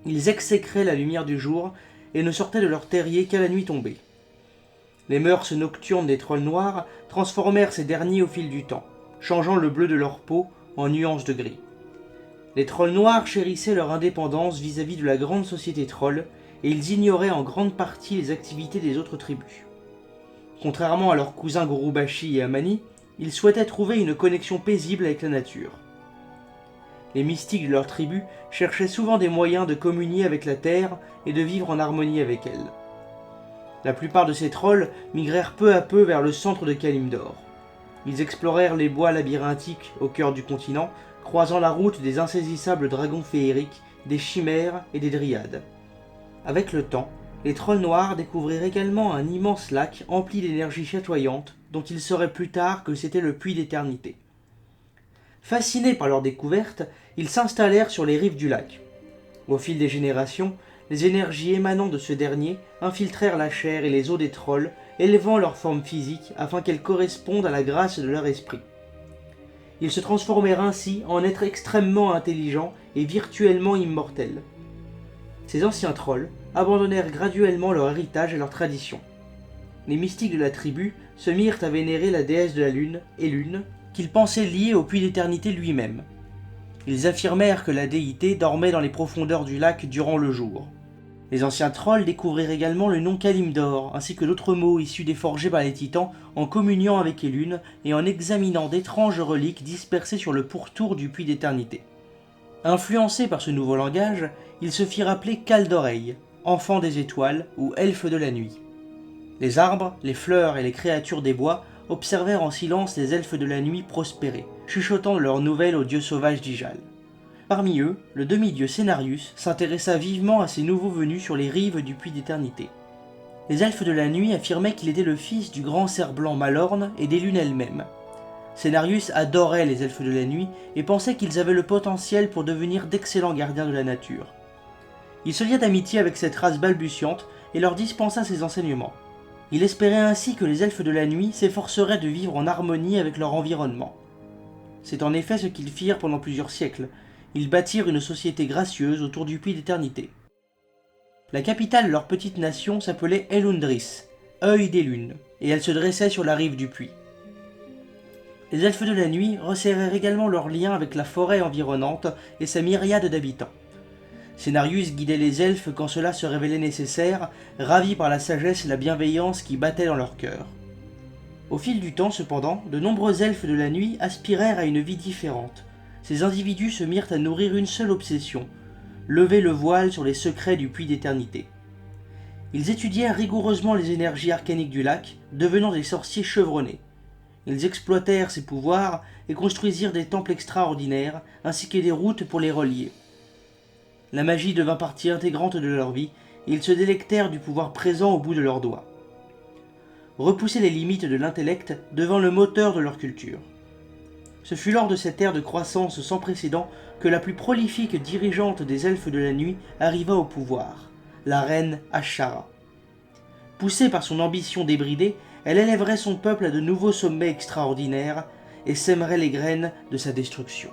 S1: Ils exécraient la lumière du jour et ne sortaient de leur terrier qu'à la nuit tombée. Les mœurs nocturnes des trolls noirs transformèrent ces derniers au fil du temps, changeant le bleu de leur peau en nuances de gris. Les trolls noirs chérissaient leur indépendance vis-à-vis de la grande société troll et ils ignoraient en grande partie les activités des autres tribus. Contrairement à leurs cousins Gurubashi et Amani, ils souhaitaient trouver une connexion paisible avec la nature. Les mystiques de leur tribu cherchaient souvent des moyens de communier avec la terre et de vivre en harmonie avec elle. La plupart de ces trolls migrèrent peu à peu vers le centre de Kalimdor. Ils explorèrent les bois labyrinthiques au cœur du continent, croisant la route des insaisissables dragons féeriques, des chimères et des dryades. Avec le temps, les trolls noirs découvrirent également un immense lac empli d'énergie chatoyante dont ils sauraient plus tard que c'était le puits d'éternité. Fascinés par leur découverte, ils s'installèrent sur les rives du lac. Au fil des générations, les énergies émanant de ce dernier infiltrèrent la chair et les os des trolls, élevant leur forme physique afin qu'elle corresponde à la grâce de leur esprit. Ils se transformèrent ainsi en êtres extrêmement intelligents et virtuellement immortels. Ces anciens trolls abandonnèrent graduellement leur héritage et leurs traditions. Les mystiques de la tribu se mirent à vénérer la déesse de la lune, Elune, qu'ils pensaient liée au puits d'éternité lui-même. Ils affirmèrent que la déité dormait dans les profondeurs du lac durant le jour. Les anciens trolls découvrirent également le nom Kalimdor, ainsi que d'autres mots issus des forgés par les titans, en communiant avec Elune et en examinant d'étranges reliques dispersées sur le pourtour du puits d'éternité. Influencés par ce nouveau langage, ils se firent appeler Kaldoreilles, enfants des étoiles ou elfes de la nuit. Les arbres, les fleurs et les créatures des bois observèrent en silence les elfes de la nuit prospérer, chuchotant de leurs nouvelles aux dieux sauvages d'Ijal. Parmi eux, le demi-dieu Cenarius s'intéressa vivement à ces nouveaux venus sur les rives du puits d'éternité. Les elfes de la nuit affirmaient qu'il était le fils du grand cerf blanc Malorne et des lunes elles-mêmes. Cenarius adorait les elfes de la nuit et pensait qu'ils avaient le potentiel pour devenir d'excellents gardiens de la nature. Il se lia d'amitié avec cette race balbutiante et leur dispensa ses enseignements. Il espérait ainsi que les elfes de la nuit s'efforceraient de vivre en harmonie avec leur environnement. C'est en effet ce qu'ils firent pendant plusieurs siècles. Ils bâtirent une société gracieuse autour du puits d'éternité. La capitale de leur petite nation s'appelait Elundris, œil des lunes, et elle se dressait sur la rive du puits. Les elfes de la nuit resserrèrent également leurs liens avec la forêt environnante et sa myriade d'habitants. Cenarius guidait les elfes quand cela se révélait nécessaire, ravis par la sagesse et la bienveillance qui battaient dans leur cœur. Au fil du temps, cependant, de nombreux elfes de la nuit aspirèrent à une vie différente. Ces individus se mirent à nourrir une seule obsession, lever le voile sur les secrets du puits d'éternité. Ils étudièrent rigoureusement les énergies arcaniques du lac, devenant des sorciers chevronnés. Ils exploitèrent ces pouvoirs et construisirent des temples extraordinaires, ainsi que des routes pour les relier. La magie devint partie intégrante de leur vie, et ils se délectèrent du pouvoir présent au bout de leurs doigts. Repousser les limites de l'intellect devint le moteur de leur culture. Ce fut lors de cette ère de croissance sans précédent que la plus prolifique dirigeante des elfes de la nuit arriva au pouvoir, la reine Ashara. Poussée par son ambition débridée, elle élèverait son peuple à de nouveaux sommets extraordinaires et sèmerait les graines de sa destruction.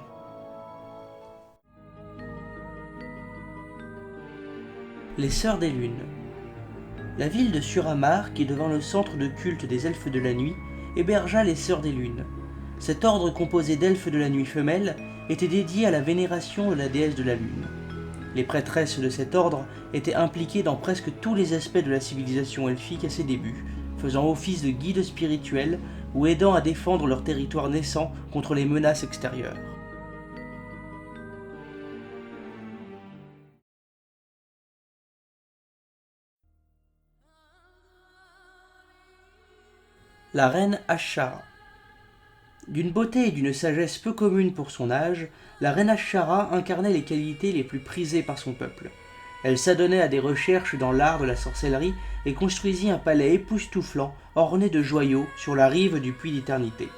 S1: Les Sœurs des Lunes. La ville de Suramar, qui devint le centre de culte des elfes de la nuit, hébergea les Sœurs des Lunes. Cet ordre composé d'elfes de la nuit femelles était dédié à la vénération de la déesse de la lune. Les prêtresses de cet ordre étaient impliquées dans presque tous les aspects de la civilisation elfique à ses débuts, faisant office de guides spirituels ou aidant à défendre leur territoire naissant contre les menaces extérieures. La reine Ashara. D'une beauté et d'une sagesse peu communes pour son âge, la reine Ashara incarnait les qualités les plus prisées par son peuple. Elle s'adonnait à des recherches dans l'art de la sorcellerie et construisit un palais époustouflant orné de joyaux sur la rive du puits d'éternité.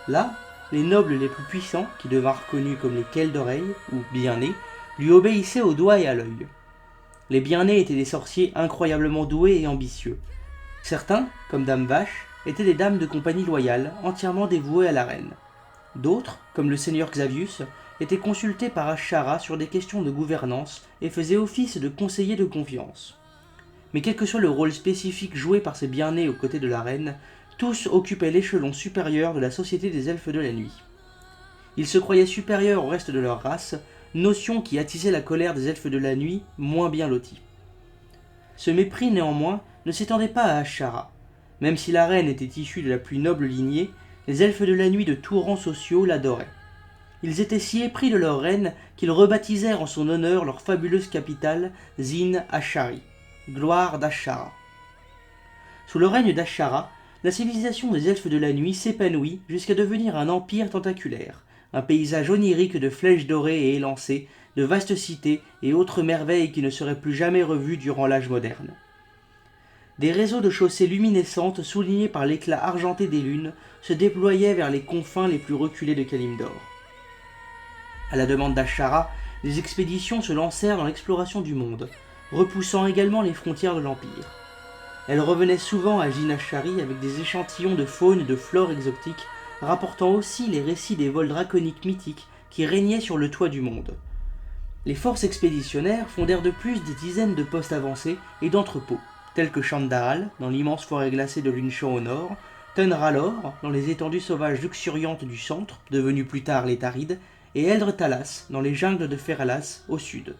S1: Là, les nobles les plus puissants, qui devinrent connus comme les Quels d'oreilles ou bien-nés, lui obéissaient au doigt et à l'œil. Les bien-nés étaient des sorciers incroyablement doués et ambitieux. Certains, comme Dame Vache, étaient des dames de compagnie loyales, entièrement dévouées à la reine. D'autres, comme le seigneur Xavius, étaient consultés par Ashara sur des questions de gouvernance et faisaient office de conseillers de confiance. Mais quel que soit le rôle spécifique joué par ces bien-nés aux côtés de la reine, tous occupaient l'échelon supérieur de la société des elfes de la nuit. Ils se croyaient supérieurs au reste de leur race, notion qui attisait la colère des elfes de la nuit, moins bien lotis. Ce mépris, néanmoins, ne s'étendait pas à Ashara. Même si la reine était issue de la plus noble lignée, les elfes de la nuit de tous rangs sociaux l'adoraient. Ils étaient si épris de leur reine qu'ils rebaptisèrent en son honneur leur fabuleuse capitale Zin Ashari, gloire d'Ashara. Sous le règne d'Ashara, la civilisation des elfes de la nuit s'épanouit jusqu'à devenir un empire tentaculaire, un paysage onirique de flèches dorées et élancées, de vastes cités et autres merveilles qui ne seraient plus jamais revues durant l'âge moderne. Des réseaux de chaussées luminescentes soulignés par l'éclat argenté des lunes se déployaient vers les confins les plus reculés de Kalimdor. À la demande d'Ashara, des expéditions se lancèrent dans l'exploration du monde, repoussant également les frontières de l'Empire. Elles revenaient souvent à Zin Ashari avec des échantillons de faune et de flore exotiques, rapportant aussi les récits des vols draconiques mythiques qui régnaient sur le toit du monde. Les forces expéditionnaires fondèrent de plus des dizaines de postes avancés et d'entrepôts, tels que Shandahal, dans l'immense forêt glacée de Lunchon au nord, Tunralor, dans les étendues sauvages luxuriantes du centre, devenues plus tard les Tarides, et Eldre Talas, dans les jungles de Feralas, au sud.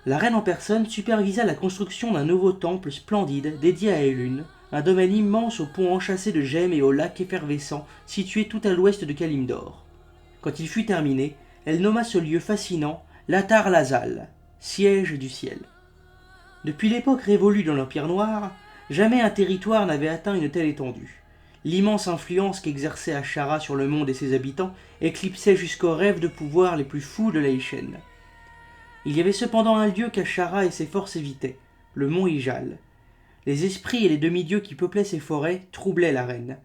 S1: La reine en personne supervisa la construction d'un nouveau temple splendide dédié à Elune, un domaine immense au pont enchâssé de gemmes et au lac effervescent situé tout à l'ouest de Kalimdor. Quand il fut terminé, elle nomma ce lieu fascinant Latar Lazal, siège du ciel. Depuis l'époque révolue dans l'Empire Noir, jamais un territoire n'avait atteint une telle étendue. L'immense influence qu'exerçait Ashara sur le monde et ses habitants éclipsait jusqu'aux rêves de pouvoir les plus fous de l'Aïchen. Il y avait cependant un lieu qu'Ashara et ses forces évitaient, le mont Ijal. Les esprits et les demi-dieux qui peuplaient ces forêts troublaient la reine.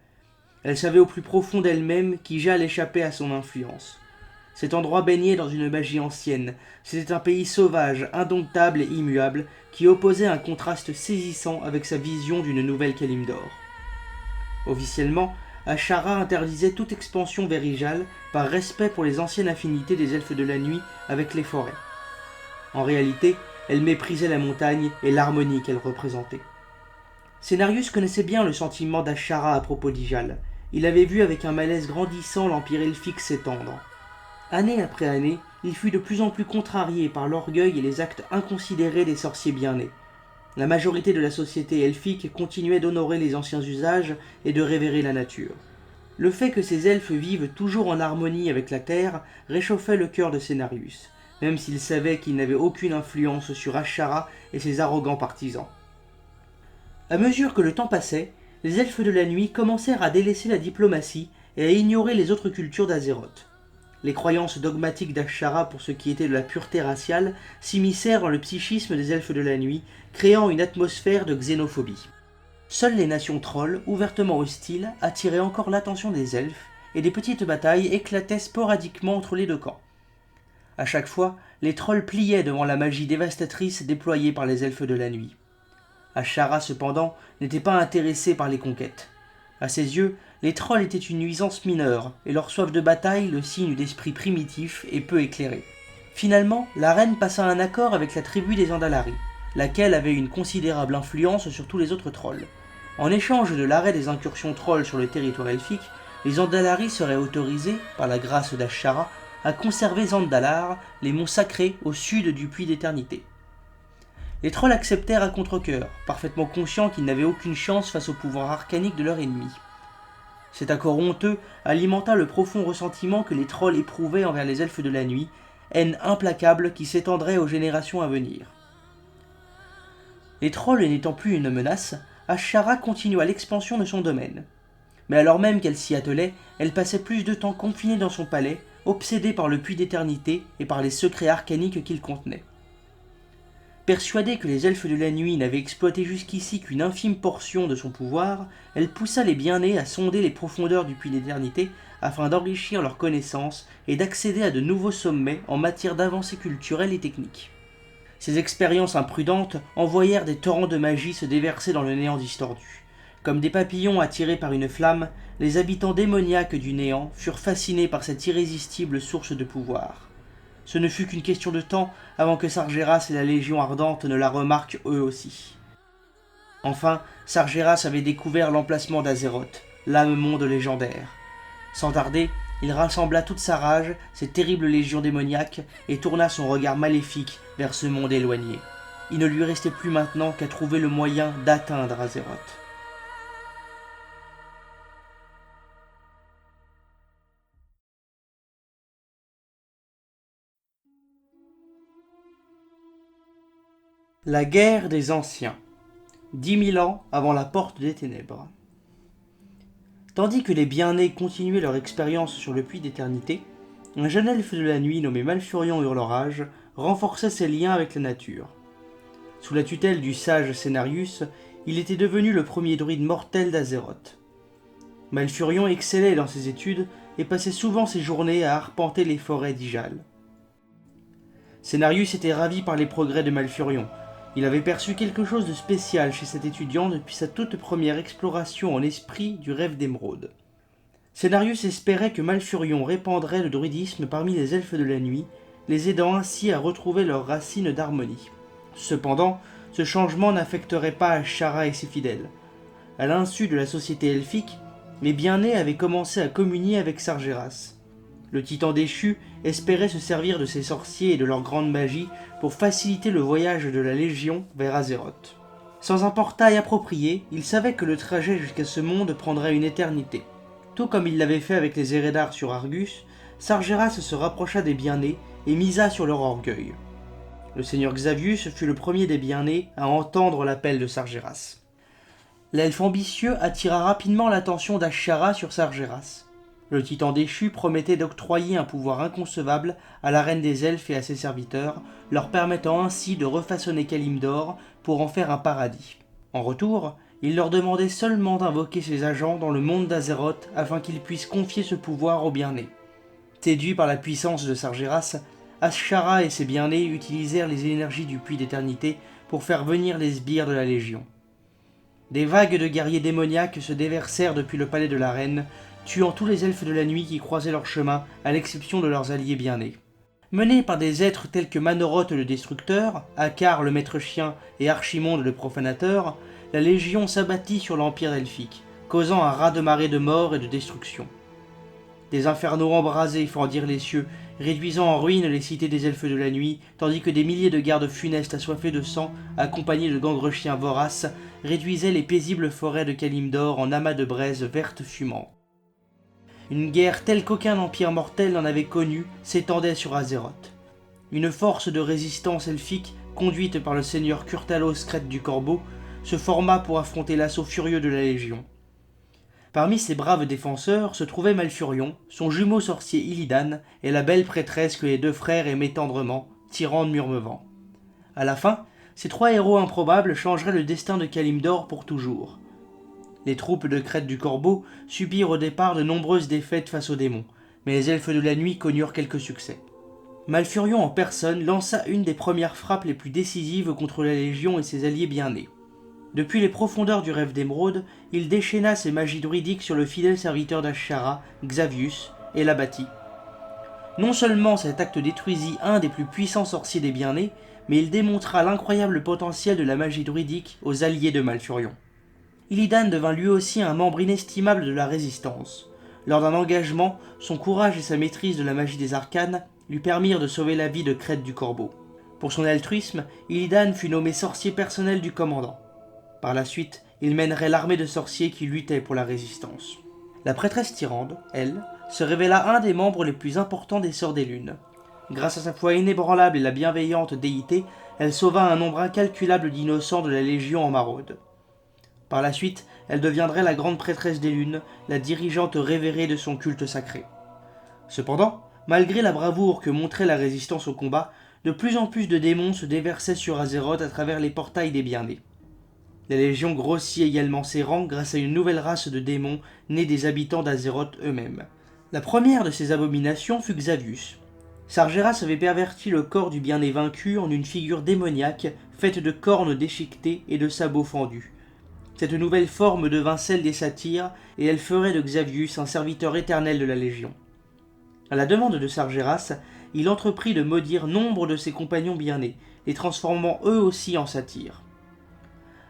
S1: Elle savait au plus profond d'elle-même qu'Ijal échappait à son influence. Cet endroit baignait dans une magie ancienne. C'était un pays sauvage, indomptable et immuable, qui opposait un contraste saisissant avec sa vision d'une nouvelle Kalimdor. Officiellement, Ashara interdisait toute expansion vers Ijal par respect pour les anciennes affinités des elfes de la nuit avec les forêts. En réalité, elle méprisait la montagne et l'harmonie qu'elle représentait. Cenarius connaissait bien le sentiment d'Ashara à propos d'Ijal. Il avait vu avec un malaise grandissant l'empire elfique s'étendre. Année après année, il fut de plus en plus contrarié par l'orgueil et les actes inconsidérés des sorciers bien-nés. La majorité de la société elfique continuait d'honorer les anciens usages et de révérer la nature. Le fait que ces elfes vivent toujours en harmonie avec la terre réchauffait le cœur de Cenarius, même s'il savait qu'il n'avait aucune influence sur Ashara et ses arrogants partisans. À mesure que le temps passait, les elfes de la nuit commencèrent à délaisser la diplomatie et à ignorer les autres cultures d'Azeroth. Les croyances dogmatiques d'Ashara pour ce qui était de la pureté raciale s'immiscèrent dans le psychisme des elfes de la nuit, créant une atmosphère de xénophobie. Seules les nations trolls, ouvertement hostiles, attiraient encore l'attention des elfes, et des petites batailles éclataient sporadiquement entre les deux camps. À chaque fois, les trolls pliaient devant la magie dévastatrice déployée par les elfes de la nuit. Ashara, cependant, n'était pas intéressé par les conquêtes. À ses yeux, les trolls étaient une nuisance mineure, et leur soif de bataille le signe d'esprit primitif et peu éclairé. Finalement, la reine passa un accord avec la tribu des Andalari, laquelle avait une considérable influence sur tous les autres trolls. En échange de l'arrêt des incursions trolls sur le territoire elfique, les Andalari seraient autorisés, par la grâce d'Ashara, à conserver Zandalar, les monts sacrés au sud du puits d'éternité. Les trolls acceptèrent à contre-cœur, parfaitement conscients qu'ils n'avaient aucune chance face au pouvoir arcanique de leur ennemi. Cet accord honteux alimenta le profond ressentiment que les trolls éprouvaient envers les elfes de la nuit, haine implacable qui s'étendrait aux générations à venir. Les trolls n'étant plus une menace, Ashara continua l'expansion de son domaine. Mais alors même qu'elle s'y attelait, elle passait plus de temps confinée dans son palais, obsédée par le puits d'éternité et par les secrets arcaniques qu'il contenait. Persuadée que les elfes de la nuit n'avaient exploité jusqu'ici qu'une infime portion de son pouvoir, elle poussa les bien-nés à sonder les profondeurs du puits d'éternité afin d'enrichir leurs connaissances et d'accéder à de nouveaux sommets en matière d'avancées culturelles et techniques. Ces expériences imprudentes envoyèrent des torrents de magie se déverser dans le néant distordu. Comme des papillons attirés par une flamme, les habitants démoniaques du néant furent fascinés par cette irrésistible source de pouvoir. Ce ne fut qu'une question de temps avant que Sargeras et la Légion ardente ne la remarquent eux aussi. Enfin, Sargeras avait découvert l'emplacement d'Azeroth, l'âme-monde légendaire. Sans tarder, il rassembla toute sa rage, cette terrible légion démoniaque, et tourna son regard maléfique vers ce monde éloigné. Il ne lui restait plus maintenant qu'à trouver le moyen d'atteindre Azeroth. La guerre des anciens, 10 000 ans avant la porte des ténèbres. Tandis que les bien-nés continuaient leur expérience sur le puits d'éternité, un jeune elfe de la nuit nommé Malfurion Hurlerage renforçait ses liens avec la nature. Sous la tutelle du sage Cenarius, il était devenu le premier druide mortel d'Azeroth. Malfurion excellait dans ses études et passait souvent ses journées à arpenter les forêts d'Ijal. Cenarius était ravi par les progrès de Malfurion. Il avait perçu quelque chose de spécial chez cet étudiant depuis sa toute première exploration en esprit du rêve d'émeraude. Cenarius espérait que Malfurion répandrait le druidisme parmi les elfes de la nuit, les aidant ainsi à retrouver leurs racines d'harmonie. Cependant, ce changement n'affecterait pas Ashara et ses fidèles. À l'insu de la société elfique, les bien-nés avaient commencé à communier avec Sargeras. Le titan déchu espérait se servir de ses sorciers et de leur grande magie pour faciliter le voyage de la Légion vers Azeroth. Sans un portail approprié, il savait que le trajet jusqu'à ce monde prendrait une éternité. Tout comme il l'avait fait avec les Eredar sur Argus, Sargeras se rapprocha des bien-nés et misa sur leur orgueil. Le seigneur Xavius fut le premier des bien-nés à entendre l'appel de Sargeras. L'elfe ambitieux attira rapidement l'attention d'Ashara sur Sargeras. Le titan déchu promettait d'octroyer un pouvoir inconcevable à la reine des elfes et à ses serviteurs, leur permettant ainsi de refaçonner Kalimdor pour en faire un paradis. En retour, il leur demandait seulement d'invoquer ses agents dans le monde d'Azeroth afin qu'ils puissent confier ce pouvoir aux bien-nés. Séduits par la puissance de Sargeras, Ashara et ses bien-nés utilisèrent les énergies du puits d'éternité pour faire venir les sbires de la Légion. Des vagues de guerriers démoniaques se déversèrent depuis le palais de la reine, tuant tous les elfes de la nuit qui croisaient leur chemin, à l'exception de leurs alliés bien-nés. Menés par des êtres tels que Manoroth le Destructeur, Akar le Maître-Chien et Archimonde le Profanateur, la Légion s'abattit sur l'Empire elfique, causant un raz-de-marée de mort et de destruction. Des infernaux embrasés fendirent les cieux, réduisant en ruine les cités des elfes de la nuit, tandis que des milliers de gardes funestes assoiffés de sang, accompagnés de gangrechiens voraces, réduisaient les paisibles forêts de Kalimdor en amas de braises vertes fumantes. Une guerre telle qu'aucun empire mortel n'en avait connue s'étendait sur Azeroth. Une force de résistance elfique, conduite par le seigneur Kurtalos Crête du Corbeau, se forma pour affronter l'assaut furieux de la Légion. Parmi ces braves défenseurs se trouvait Malfurion, son jumeau sorcier Illidan et la belle prêtresse que les deux frères aimaient tendrement, Tyrande Murmevant. À la fin, ces trois héros improbables changeraient le destin de Kalimdor pour toujours. Les troupes de Crête du Corbeau subirent au départ de nombreuses défaites face aux démons, mais les elfes de la nuit connurent quelques succès. Malfurion en personne lança une des premières frappes les plus décisives contre la Légion et ses alliés bien-nés. Depuis les profondeurs du rêve d'émeraude, il déchaîna ses magies druidiques sur le fidèle serviteur d'Ashara, Xavius, et l'abattit. Non seulement cet acte détruisit un des plus puissants sorciers des bien-nés, mais il démontra l'incroyable potentiel de la magie druidique aux alliés de Malfurion. Illidan devint lui aussi un membre inestimable de la résistance. Lors d'un engagement, son courage et sa maîtrise de la magie des arcanes lui permirent de sauver la vie de Crête du Corbeau. Pour son altruisme, Illidan fut nommé sorcier personnel du commandant. Par la suite, il mènerait l'armée de sorciers qui luttaient pour la résistance. La prêtresse Tyrande, elle, se révéla un des membres les plus importants des Sœurs des Lunes. Grâce à sa foi inébranlable et la bienveillante déité, elle sauva un nombre incalculable d'innocents de la Légion en maraude. Par la suite, elle deviendrait la grande prêtresse des lunes, la dirigeante révérée de son culte sacré. Cependant, malgré la bravoure que montrait la résistance au combat, de plus en plus de démons se déversaient sur Azeroth à travers les portails des bien-nés. La Légion grossit également ses rangs grâce à une nouvelle race de démons nés des habitants d'Azeroth eux-mêmes. La première de ces abominations fut Xavius. Sargeras avait perverti le corps du bien-né vaincu en une figure démoniaque faite de cornes déchiquetées et de sabots fendus. Cette nouvelle forme devint celle des satyres et elle ferait de Xavius un serviteur éternel de la Légion. À la demande de Sargeras, il entreprit de maudire nombre de ses compagnons bien-nés, les transformant eux aussi en satyres.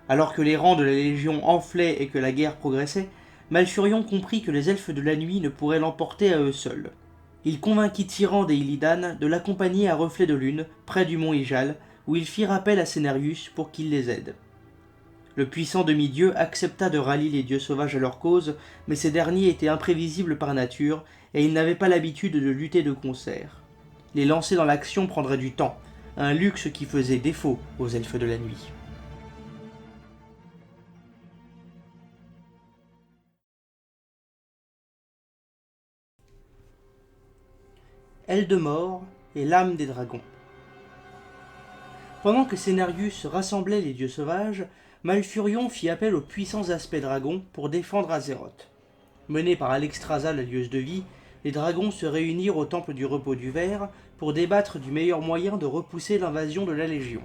S1: Alors que les rangs de la Légion enflaient et que la guerre progressait, Malfurion comprit que les elfes de la nuit ne pourraient l'emporter à eux seuls. Il convainquit Tyrande et Illidan de l'accompagner à Reflet de Lune, près du mont Ijal, où ils firent appel à Cenarius pour qu'il les aide. Le puissant demi-dieu accepta de rallier les dieux sauvages à leur cause, mais ces derniers étaient imprévisibles par nature, et ils n'avaient pas l'habitude de lutter de concert. Les lancer dans l'action prendrait du temps, un luxe qui faisait défaut aux elfes de la nuit. Eldemort et l'âme des dragons. Pendant que Cenarius rassemblait les dieux sauvages, Malfurion fit appel aux puissants aspects dragons pour défendre Azeroth. Menés par Alexstrasza, la lieuse de vie, les dragons se réunirent au temple du repos du ver pour débattre du meilleur moyen de repousser l'invasion de la Légion.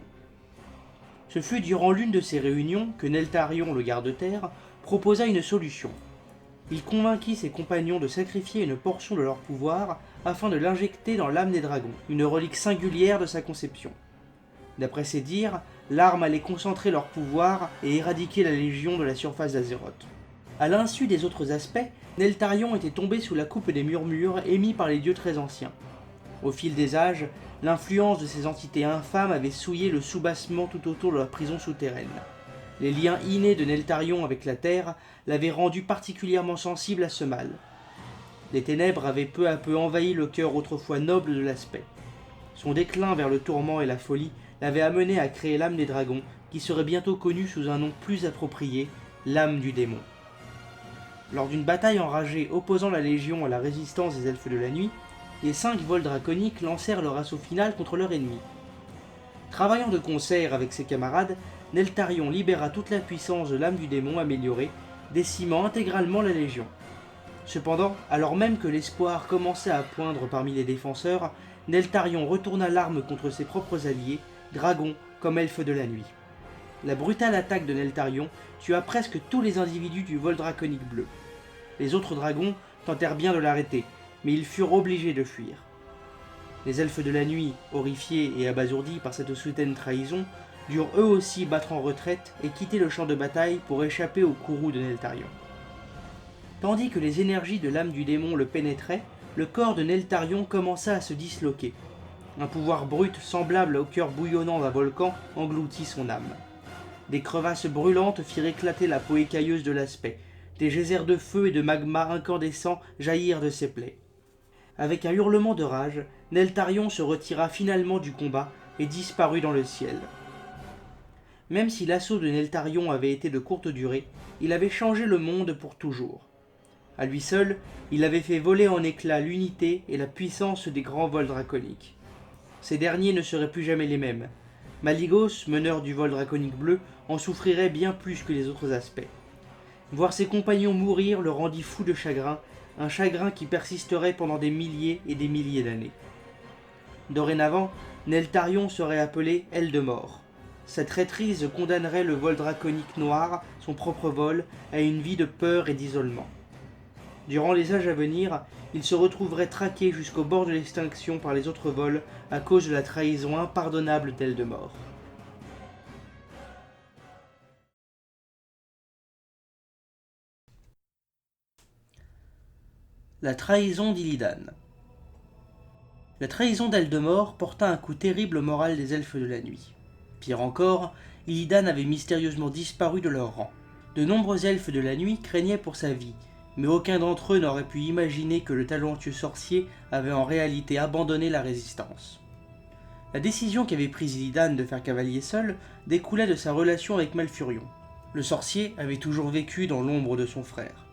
S1: Ce fut durant l'une de ces réunions que Neltarion, le garde-terre, proposa une solution. Il convainquit ses compagnons de sacrifier une portion de leur pouvoir afin de l'injecter dans l'âme des dragons, une relique singulière de sa conception. D'après ses dires, l'arme allait concentrer leur pouvoir et éradiquer la Légion de la surface d'Azeroth. À l'insu des autres aspects, Neltarion était tombé sous la coupe des murmures émis par les dieux très anciens. Au fil des âges, l'influence de ces entités infâmes avait souillé le soubassement tout autour de la prison souterraine. Les liens innés de Neltarion avec la terre l'avaient rendu particulièrement sensible à ce mal. Les ténèbres avaient peu à peu envahi le cœur autrefois noble de l'aspect. Son déclin vers le tourment et la folie l'avait amené à créer l'âme des dragons, qui serait bientôt connue sous un nom plus approprié, l'âme du démon. Lors d'une bataille enragée opposant la Légion à la résistance des elfes de la nuit, les 5 vols draconiques lancèrent leur assaut final contre leur ennemi. Travaillant de concert avec ses camarades, Neltarion libéra toute la puissance de l'âme du démon améliorée, décimant intégralement la Légion. Cependant, alors même que l'espoir commençait à poindre parmi les défenseurs, Neltarion retourna l'arme contre ses propres alliés, dragons comme elfes de la nuit. La brutale attaque de Neltarion tua presque tous les individus du vol draconique bleu. Les autres dragons tentèrent bien de l'arrêter, mais ils furent obligés de fuir. Les elfes de la nuit, horrifiés et abasourdis par cette soudaine trahison, durent eux aussi battre en retraite et quitter le champ de bataille pour échapper au courroux de Neltarion. Tandis que les énergies de l'âme du démon le pénétraient, le corps de Neltarion commença à se disloquer. Un pouvoir brut semblable au cœur bouillonnant d'un volcan engloutit son âme. Des crevasses brûlantes firent éclater la peau écailleuse de l'aspect. Des geysers de feu et de magma incandescents jaillirent de ses plaies. Avec un hurlement de rage, Neltarion se retira finalement du combat et disparut dans le ciel. Même si l'assaut de Neltarion avait été de courte durée, il avait changé le monde pour toujours. À lui seul, il avait fait voler en éclats l'unité et la puissance des grands vols draconiques. Ces derniers ne seraient plus jamais les mêmes. Maligos, meneur du vol draconique bleu, en souffrirait bien plus que les autres aspects. Voir ses compagnons mourir le rendit fou de chagrin, un chagrin qui persisterait pendant des milliers et des milliers d'années. Dorénavant, Neltarion serait appelé Eldemort. Sa traîtrise condamnerait le vol draconique noir, son propre vol, à une vie de peur et d'isolement. Durant les âges à venir, il se retrouverait traqué jusqu'au bord de l'extinction par les autres vols à cause de la trahison impardonnable d'Eldemort. La trahison d'Illidan. La trahison d'Eldemort porta un coup terrible au moral des elfes de la nuit. Pire encore, Illidan avait mystérieusement disparu de leur rang. De nombreux elfes de la nuit craignaient pour sa vie, mais aucun d'entre eux n'aurait pu imaginer que le talentueux sorcier avait en réalité abandonné la résistance. La décision qu'avait prise Illidan de faire cavalier seul découlait de sa relation avec Malfurion. Le sorcier avait toujours vécu dans l'ombre de son frère.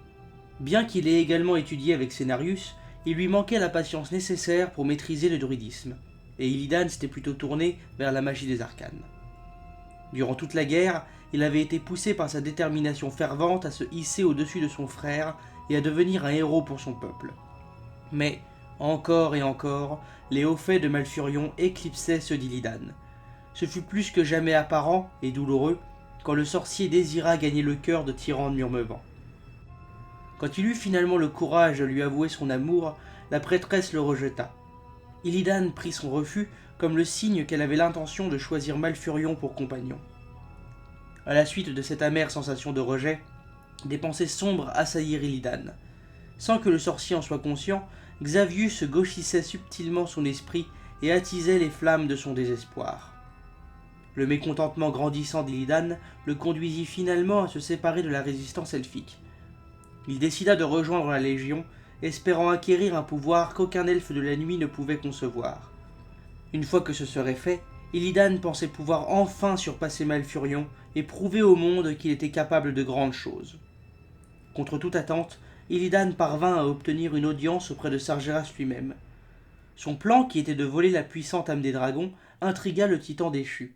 S1: Bien qu'il ait également étudié avec Cenarius, il lui manquait la patience nécessaire pour maîtriser le druidisme, et Illidan s'était plutôt tourné vers la magie des arcanes. Durant toute la guerre, il avait été poussé par sa détermination fervente à se hisser au-dessus de son frère et à devenir un héros pour son peuple. Mais, encore et encore, les hauts faits de Malfurion éclipsaient ceux d'Illidan. Ce fut plus que jamais apparent et douloureux quand le sorcier désira gagner le cœur de Tyrande Murmevant. Quand il eut finalement le courage de lui avouer son amour, la prêtresse le rejeta. Illidan prit son refus comme le signe qu'elle avait l'intention de choisir Malfurion pour compagnon. À la suite de cette amère sensation de rejet, des pensées sombres assaillirent Illidan. Sans que le sorcier en soit conscient, Xavius gauchissait subtilement son esprit et attisait les flammes de son désespoir. Le mécontentement grandissant d'Illidan le conduisit finalement à se séparer de la résistance elfique. Il décida de rejoindre la Légion, espérant acquérir un pouvoir qu'aucun elfe de la nuit ne pouvait concevoir. Une fois que ce serait fait, Illidan pensait pouvoir enfin surpasser Malfurion et prouver au monde qu'il était capable de grandes choses. Contre toute attente, Illidan parvint à obtenir une audience auprès de Sargeras lui-même. Son plan, qui était de voler la puissante âme des dragons, intrigua le titan déchu.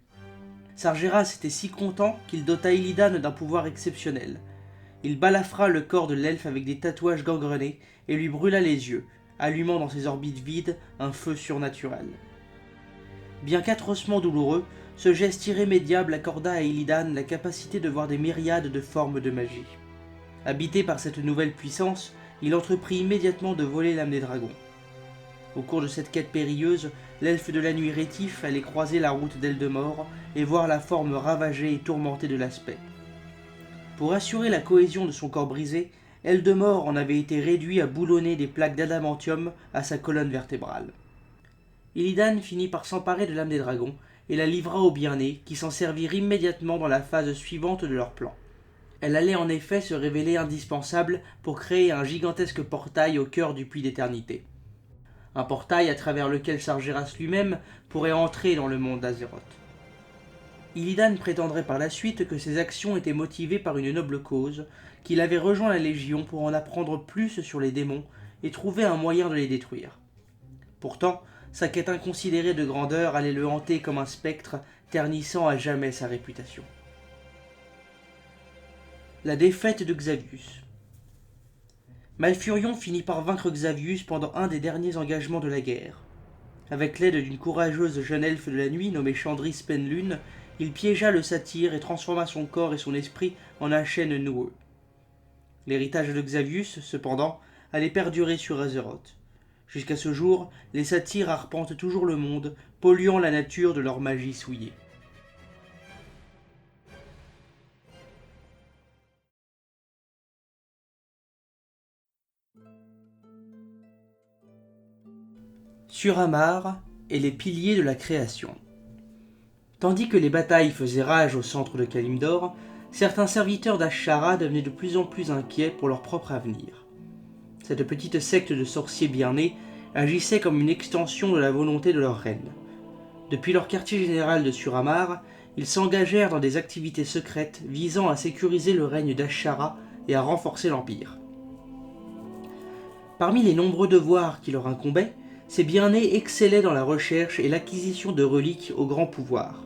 S1: Sargeras était si content qu'il dota Illidan d'un pouvoir exceptionnel. Il balafra le corps de l'elfe avec des tatouages gangrenés et lui brûla les yeux, allumant dans ses orbites vides un feu surnaturel. Bien qu'atrocement douloureux, ce geste irrémédiable accorda à Illidan la capacité de voir des myriades de formes de magie. Habité par cette nouvelle puissance, il entreprit immédiatement de voler l'âme des dragons. Au cours de cette quête périlleuse, l'elfe de la nuit rétif allait croiser la route d'Eldemort et voir la forme ravagée et tourmentée de l'aspect. Pour assurer la cohésion de son corps brisé, Eldemort en avait été réduit à boulonner des plaques d'adamantium à sa colonne vertébrale. Illidan finit par s'emparer de l'âme des dragons et la livra aux bien-nés qui s'en servirent immédiatement dans la phase suivante de leur plan. Elle allait en effet se révéler indispensable pour créer un gigantesque portail au cœur du puits d'éternité. Un portail à travers lequel Sargeras lui-même pourrait entrer dans le monde d'Azeroth. Illidan prétendrait par la suite que ses actions étaient motivées par une noble cause, qu'il avait rejoint la Légion pour en apprendre plus sur les démons et trouver un moyen de les détruire. Pourtant, sa quête inconsidérée de grandeur allait le hanter comme un spectre, ternissant à jamais sa réputation. La défaite de Xavius. Malfurion finit par vaincre Xavius pendant un des derniers engagements de la guerre. Avec l'aide d'une courageuse jeune elfe de la nuit nommée Chandris Penlune, il piégea le satyre et transforma son corps et son esprit en un chêne noueux. L'héritage de Xavius, cependant, allait perdurer sur Azeroth. Jusqu'à ce jour, les satyres arpentent toujours le monde, polluant la nature de leur magie souillée. Suramar et les piliers de la création. Tandis que les batailles faisaient rage au centre de Kalimdor, certains serviteurs d'Ashara devenaient de plus en plus inquiets pour leur propre avenir. Cette petite secte de sorciers bien nés agissait comme une extension de la volonté de leur reine. Depuis leur quartier général de Suramar, ils s'engagèrent dans des activités secrètes visant à sécuriser le règne d'Ashara et à renforcer l'Empire. Parmi les nombreux devoirs qui leur incombaient, ces bien-nés excellaient dans la recherche et l'acquisition de reliques au grand pouvoir.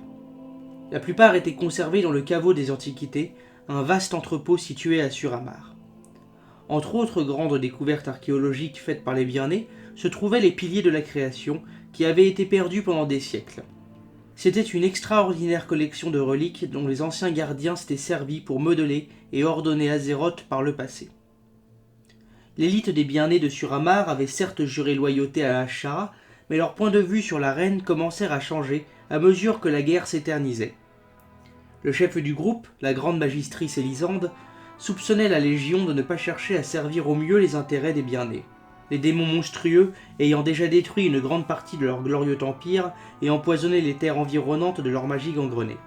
S1: La plupart étaient conservés dans le caveau des Antiquités, un vaste entrepôt situé à Suramar. Entre autres grandes découvertes archéologiques faites par les bien-nés, se trouvaient les piliers de la création, qui avaient été perdus pendant des siècles. C'était une extraordinaire collection de reliques dont les anciens gardiens s'étaient servis pour modeler et ordonner Azeroth par le passé. L'élite des bien-nés de Suramar avait certes juré loyauté à Ashara, mais leurs points de vue sur la reine commencèrent à changer à mesure que la guerre s'éternisait. Le chef du groupe, la grande magistrice Elisande, soupçonnait la Légion de ne pas chercher à servir au mieux les intérêts des bien-nés, les démons monstrueux ayant déjà détruit une grande partie de leur glorieux empire et empoisonné les terres environnantes de leur magie gangrenée.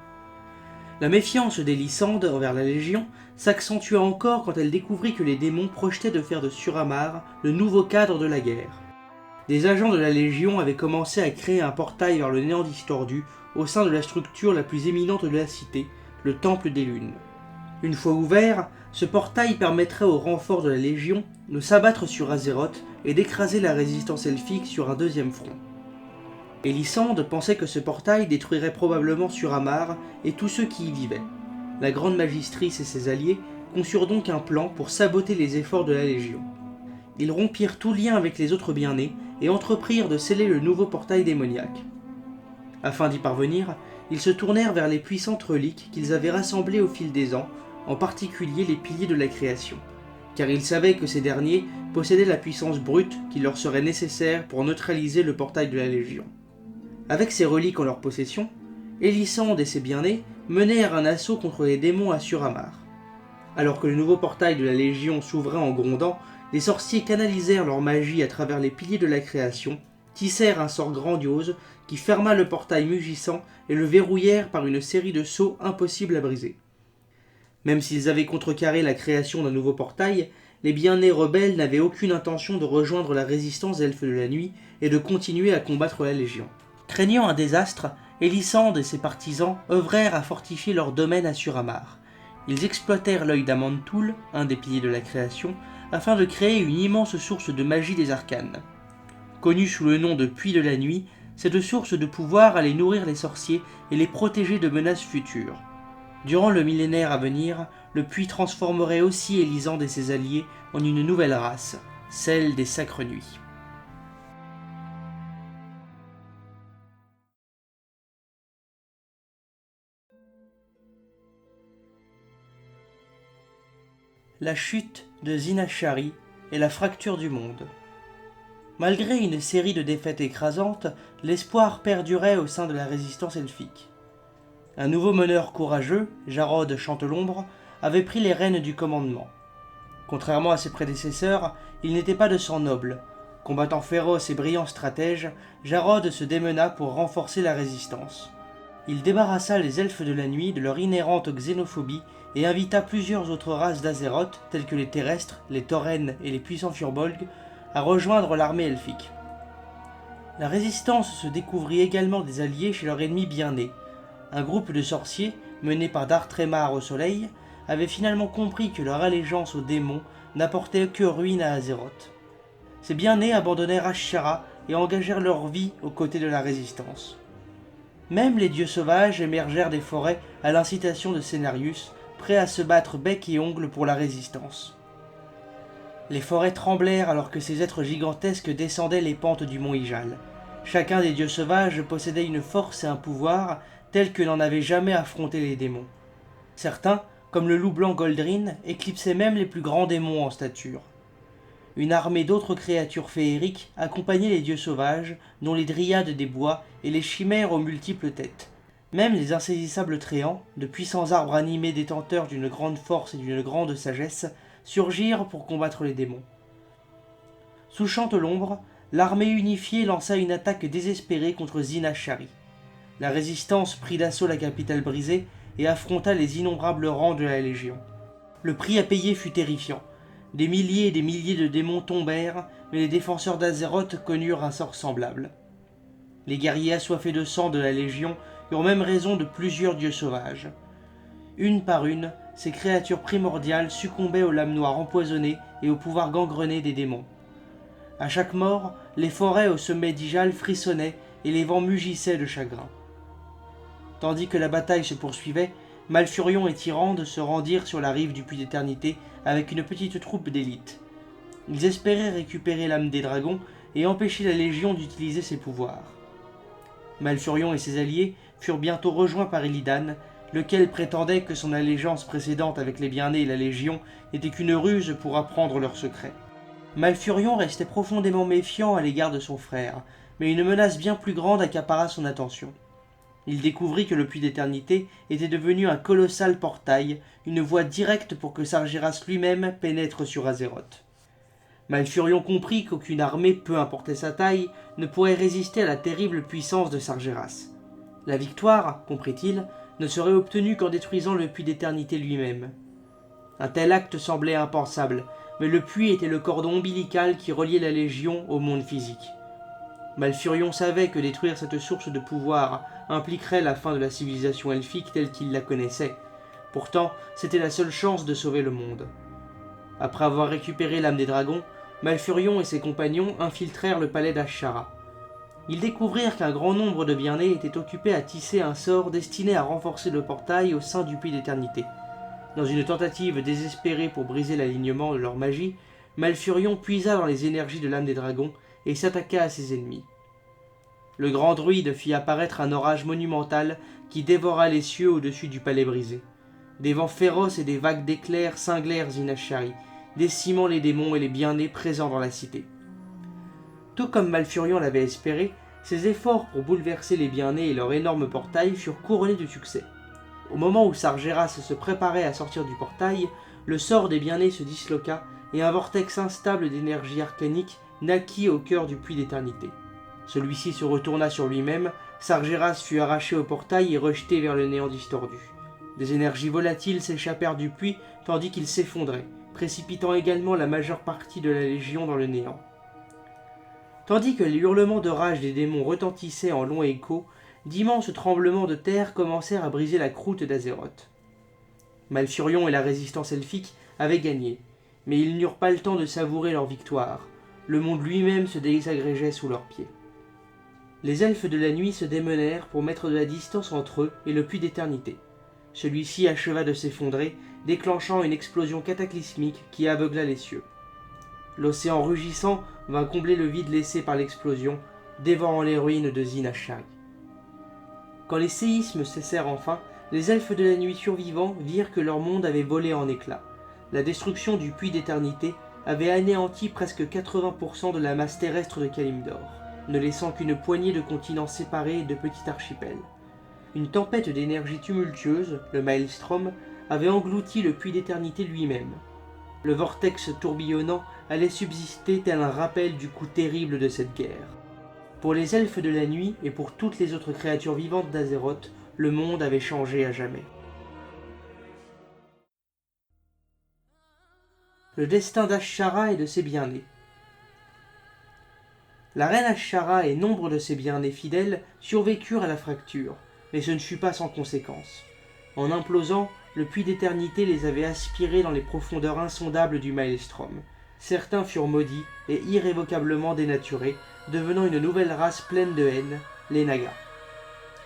S1: La méfiance d'Elisande envers la Légion s'accentua encore quand elle découvrit que les démons projetaient de faire de Suramar le nouveau cadre de la guerre. Des agents de la Légion avaient commencé à créer un portail vers le néant distordu au sein de la structure la plus éminente de la cité, le Temple des Lunes. Une fois ouvert, ce portail permettrait au renfort de la Légion de s'abattre sur Azeroth et d'écraser la résistance elfique sur un deuxième front. Elisande pensait que ce portail détruirait probablement Suramar et tous ceux qui y vivaient. La Grande Magistrice et ses alliés conçurent donc un plan pour saboter les efforts de la Légion. Ils rompirent tout lien avec les autres bien-nés et entreprirent de sceller le nouveau portail démoniaque. Afin d'y parvenir, ils se tournèrent vers les puissantes reliques qu'ils avaient rassemblées au fil des ans, en particulier les piliers de la création, car ils savaient que ces derniers possédaient la puissance brute qui leur serait nécessaire pour neutraliser le portail de la Légion. Avec ces reliques en leur possession, Elisande et ses bien-nés menèrent un assaut contre les démons à Suramar. Alors que le nouveau portail de la Légion s'ouvrait en grondant, les sorciers canalisèrent leur magie à travers les piliers de la création, tissèrent un sort grandiose qui ferma le portail mugissant et le verrouillèrent par une série de sceaux impossibles à briser. Même s'ils avaient contrecarré la création d'un nouveau portail, les bien-nés rebelles n'avaient aucune intention de rejoindre la résistance elfe de la nuit et de continuer à combattre la Légion. Craignant un désastre, Elisande et ses partisans œuvrèrent à fortifier leur domaine à Suramar. Ils exploitèrent l'œil d'Amantul, un des piliers de la création, afin de créer une immense source de magie des arcanes. Connue sous le nom de Puits de la Nuit, cette source de pouvoir allait nourrir les sorciers et les protéger de menaces futures. Durant le millénaire à venir, le puits transformerait aussi Elisande et ses alliés en une nouvelle race, celle des Sacres Nuits. La chute de Zinachari et la fracture du monde. Malgré une série de défaites écrasantes, l'espoir perdurait au sein de la résistance elfique. Un nouveau meneur courageux, Jarod Chantelombre, avait pris les rênes du commandement. Contrairement à ses prédécesseurs, il n'était pas de sang noble. Combattant féroce et brillant stratège, Jarod se démena pour renforcer la résistance. Il débarrassa les elfes de la nuit de leur inhérente xénophobie et invita plusieurs autres races d'Azeroth, telles que les terrestres, les taurennes et les puissants furbolgs, à rejoindre l'armée elfique. La résistance se découvrit également des alliés chez leur ennemi bien-né. Un groupe de sorciers, mené par Dartremar au soleil, avait finalement compris que leur allégeance aux démons n'apportait que ruine à Azeroth. Ces bien-nés abandonnèrent Ashara et engagèrent leur vie aux côtés de la résistance. Même les dieux sauvages émergèrent des forêts à l'incitation de Cenarius, prêts à se battre bec et ongles pour la résistance. Les forêts tremblèrent alors que ces êtres gigantesques descendaient les pentes du mont Ijal. Chacun des dieux sauvages possédait une force et un pouvoir tels que n'en avaient jamais affronté les démons. Certains, comme le loup blanc Goldrin, éclipsaient même les plus grands démons en stature. Une armée d'autres créatures féeriques accompagnait les dieux sauvages, dont les dryades des bois et les chimères aux multiples têtes. Même les insaisissables tréants, de puissants arbres animés détenteurs d'une grande force et d'une grande sagesse, surgirent pour combattre les démons. Sous Chantelombre, l'armée unifiée lança une attaque désespérée contre Zinachari. La résistance prit d'assaut la capitale brisée et affronta les innombrables rangs de la Légion. Le prix à payer fut terrifiant. Des milliers et des milliers de démons tombèrent, mais les défenseurs d'Azeroth connurent un sort semblable. Les guerriers assoiffés de sang de la Légion eurent même raison de plusieurs dieux sauvages. Une par une, ces créatures primordiales succombaient aux lames noires empoisonnées et au pouvoir gangrené des démons. À chaque mort, les forêts au sommet d'Ijal frissonnaient et les vents mugissaient de chagrin. Tandis que la bataille se poursuivait, Malfurion et Tyrande se rendirent sur la rive du Puits d'Éternité avec une petite troupe d'élite. Ils espéraient récupérer l'âme des dragons et empêcher la Légion d'utiliser ses pouvoirs. Malfurion et ses alliés furent bientôt rejoints par Illidan, lequel prétendait que son allégeance précédente avec les bien-nés et la Légion n'était qu'une ruse pour apprendre leurs secrets. Malfurion restait profondément méfiant à l'égard de son frère, mais une menace bien plus grande accapara son attention. Il découvrit que le Puits d'Éternité était devenu un colossal portail, une voie directe pour que Sargeras lui-même pénètre sur Azeroth. Malfurion comprit qu'aucune armée, peu importe sa taille, ne pourrait résister à la terrible puissance de Sargeras. La victoire, comprit-il, ne serait obtenue qu'en détruisant le Puits d'Éternité lui-même. Un tel acte semblait impensable, mais le puits était le cordon ombilical qui reliait la Légion au monde physique. Malfurion savait que détruire cette source de pouvoir impliquerait la fin de la civilisation elfique telle qu'il la connaissait. Pourtant, c'était la seule chance de sauver le monde. Après avoir récupéré l'âme des dragons, Malfurion et ses compagnons infiltrèrent le palais d'Ashara. Ils découvrirent qu'un grand nombre de bien-nés étaient occupés à tisser un sort destiné à renforcer le portail au sein du Puits d'Éternité. Dans une tentative désespérée pour briser l'alignement de leur magie, Malfurion puisa dans les énergies de l'âme des dragons et s'attaqua à ses ennemis. Le grand druide fit apparaître un orage monumental qui dévora les cieux au-dessus du palais brisé. Des vents féroces et des vagues d'éclairs cinglèrent Zinashari, décimant les démons et les bien-nés présents dans la cité. Tout comme Malfurion l'avait espéré, ses efforts pour bouleverser les bien-nés et leur énorme portail furent couronnés de succès. Au moment où Sargeras se préparait à sortir du portail, le sort des bien-nés se disloqua et un vortex instable d'énergie arcanique naquit au cœur du puits d'éternité. Celui-ci se retourna sur lui-même, Sargeras fut arraché au portail et rejeté vers le néant distordu. Des énergies volatiles s'échappèrent du puits tandis qu'il s'effondrait, précipitant également la majeure partie de la Légion dans le néant. Tandis que les hurlements de rage des démons retentissaient en longs échos, d'immenses tremblements de terre commencèrent à briser la croûte d'Azeroth. Malfurion et la résistance elfique avaient gagné, mais ils n'eurent pas le temps de savourer leur victoire. Le monde lui-même se désagrégeait sous leurs pieds. Les elfes de la nuit se démenèrent pour mettre de la distance entre eux et le puits d'éternité. Celui-ci acheva de s'effondrer, déclenchant une explosion cataclysmique qui aveugla les cieux. L'océan rugissant vint combler le vide laissé par l'explosion, dévorant les ruines de Zinashari. Quand les séismes cessèrent enfin, les elfes de la nuit survivants virent que leur monde avait volé en éclats. La destruction du puits d'éternité avait anéanti presque 80% de la masse terrestre de Kalimdor, ne laissant qu'une poignée de continents séparés et de petits archipels. Une tempête d'énergie tumultueuse, le Maelstrom, avait englouti le puits d'éternité lui-même. Le vortex tourbillonnant allait subsister tel un rappel du coup terrible de cette guerre. Pour les elfes de la nuit et pour toutes les autres créatures vivantes d'Azeroth, le monde avait changé à jamais. Le destin d'Ashara et de ses bien-nés. La reine Ashara et nombre de ses bien-nés fidèles survécurent à la fracture, mais ce ne fut pas sans conséquence. En implosant, le puits d'éternité les avait aspirés dans les profondeurs insondables du Maelstrom. Certains furent maudits et irrévocablement dénaturés, devenant une nouvelle race pleine de haine, les Nagas.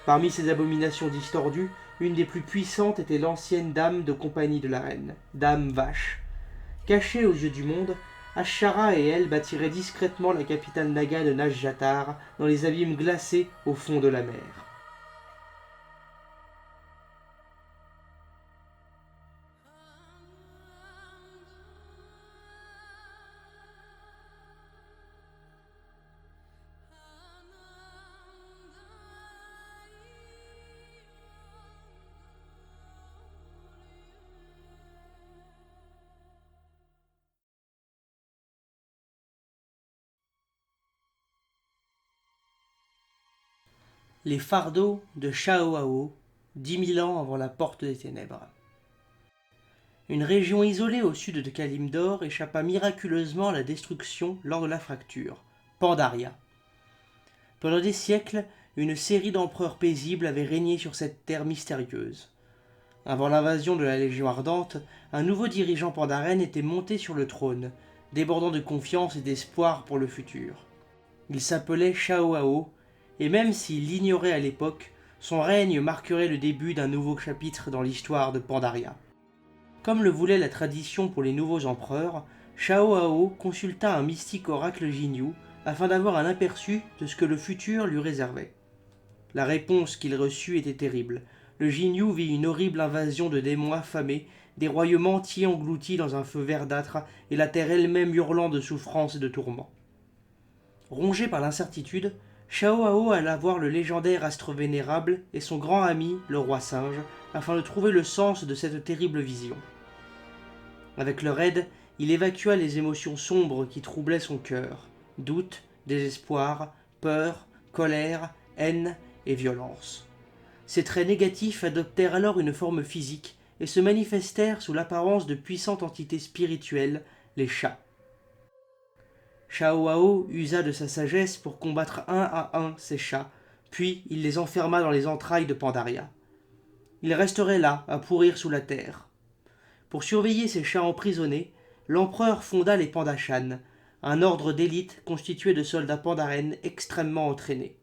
S1: Parmi ces abominations distordues, une des plus puissantes était l'ancienne dame de compagnie de la reine, Dame Vache. Cachée aux yeux du monde, Ashara et elle bâtiraient discrètement la capitale Naga de Nazjatar dans les abîmes glacés au fond de la mer. Les fardeaux de Shaohao, 10 000 ans avant la porte des ténèbres. Une région isolée au sud de Kalimdor échappa miraculeusement à la destruction lors de la fracture, Pandaria. Pendant des siècles, une série d'empereurs paisibles avait régné sur cette terre mystérieuse. Avant l'invasion de la Légion Ardente, un nouveau dirigeant pandaren était monté sur le trône, débordant de confiance et d'espoir pour le futur. Il s'appelait Shaohao, et même s'il l'ignorait à l'époque, son règne marquerait le début d'un nouveau chapitre dans l'histoire de Pandaria. Comme le voulait la tradition pour les nouveaux empereurs, Shaohao consulta un mystique oracle Jinyu afin d'avoir un aperçu de ce que le futur lui réservait. La réponse qu'il reçut était terrible. Le Jinyu vit une horrible invasion de démons affamés, des royaumes entiers engloutis dans un feu verdâtre et la terre elle-même hurlant de souffrance et de tourments. Rongé par l'incertitude, Shaohao alla voir le légendaire astre vénérable et son grand ami, le roi singe, afin de trouver le sens de cette terrible vision. Avec leur aide, il évacua les émotions sombres qui troublaient son cœur, doute, désespoir, peur, colère, haine et violence. Ces traits négatifs adoptèrent alors une forme physique et se manifestèrent sous l'apparence de puissantes entités spirituelles, les chats. Shaohao usa de sa sagesse pour combattre un à un ces chats, puis il les enferma dans les entrailles de Pandaria. Il resterait là, à pourrir sous la terre. Pour surveiller ces chats emprisonnés, l'empereur fonda les Pandachans, un ordre d'élite constitué de soldats pandaren extrêmement entraînés.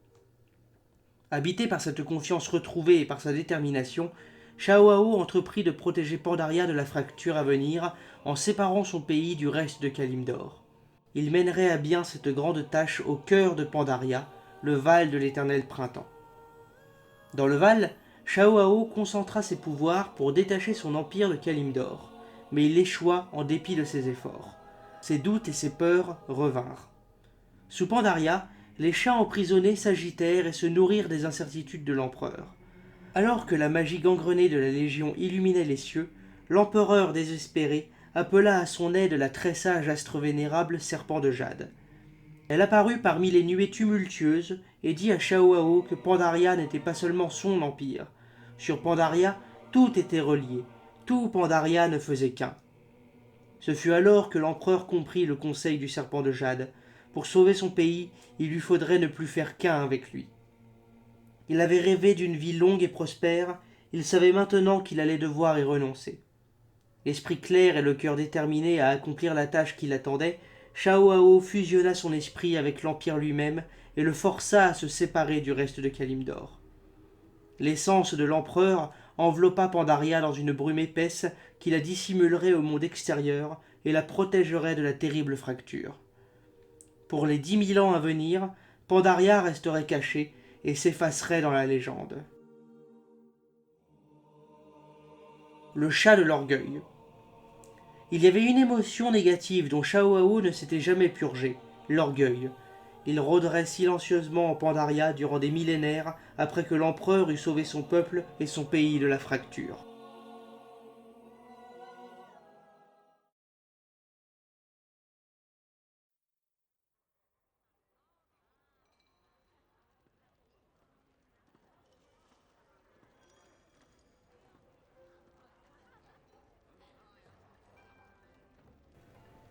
S1: Habité par cette confiance retrouvée et par sa détermination, Shaohao entreprit de protéger Pandaria de la fracture à venir en séparant son pays du reste de Kalimdor. Il mènerait à bien cette grande tâche au cœur de Pandaria, le Val de l'éternel printemps. Dans le Val, Shaohao concentra ses pouvoirs pour détacher son empire de Kalimdor, mais il échoua en dépit de ses efforts. Ses doutes et ses peurs revinrent. Sous Pandaria, les chats emprisonnés s'agitèrent et se nourrirent des incertitudes de l'empereur. Alors que la magie gangrenée de la Légion illuminait les cieux, l'empereur désespéré appela à son aide la très sage astre vénérable Serpent de Jade. Elle apparut parmi les nuées tumultueuses et dit à Shaohao que Pandaria n'était pas seulement son empire. Sur Pandaria, tout était relié, tout Pandaria ne faisait qu'un. Ce fut alors que l'empereur comprit le conseil du Serpent de Jade. Pour sauver son pays, il lui faudrait ne plus faire qu'un avec lui. Il avait rêvé d'une vie longue et prospère, il savait maintenant qu'il allait devoir y renoncer. L'esprit clair et le cœur déterminé à accomplir la tâche qui l'attendait, Shaohao fusionna son esprit avec l'Empire lui-même et le força à se séparer du reste de Kalimdor. L'essence de l'empereur enveloppa Pandaria dans une brume épaisse qui la dissimulerait au monde extérieur et la protégerait de la terrible fracture. Pour les 10 000 ans à venir, Pandaria resterait cachée et s'effacerait dans la légende. Le chat de l'orgueil. Il y avait une émotion négative dont Shaohao ne s'était jamais purgé, l'orgueil. Il rôderait silencieusement en Pandaria durant des millénaires après que l'empereur eut sauvé son peuple et son pays de la fracture.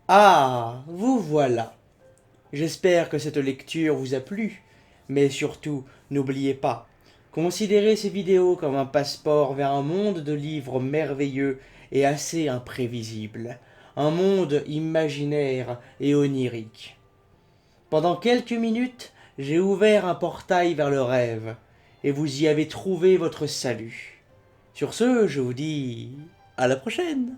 S1: Ah, vous voilà. J'espère que cette lecture vous a plu, mais surtout, n'oubliez pas, considérez ces vidéos comme un passeport vers un monde de livres merveilleux et assez imprévisible, un monde imaginaire et onirique. Pendant quelques minutes, j'ai ouvert un portail vers le rêve, et vous y avez trouvé votre salut. Sur ce, je vous dis à la prochaine.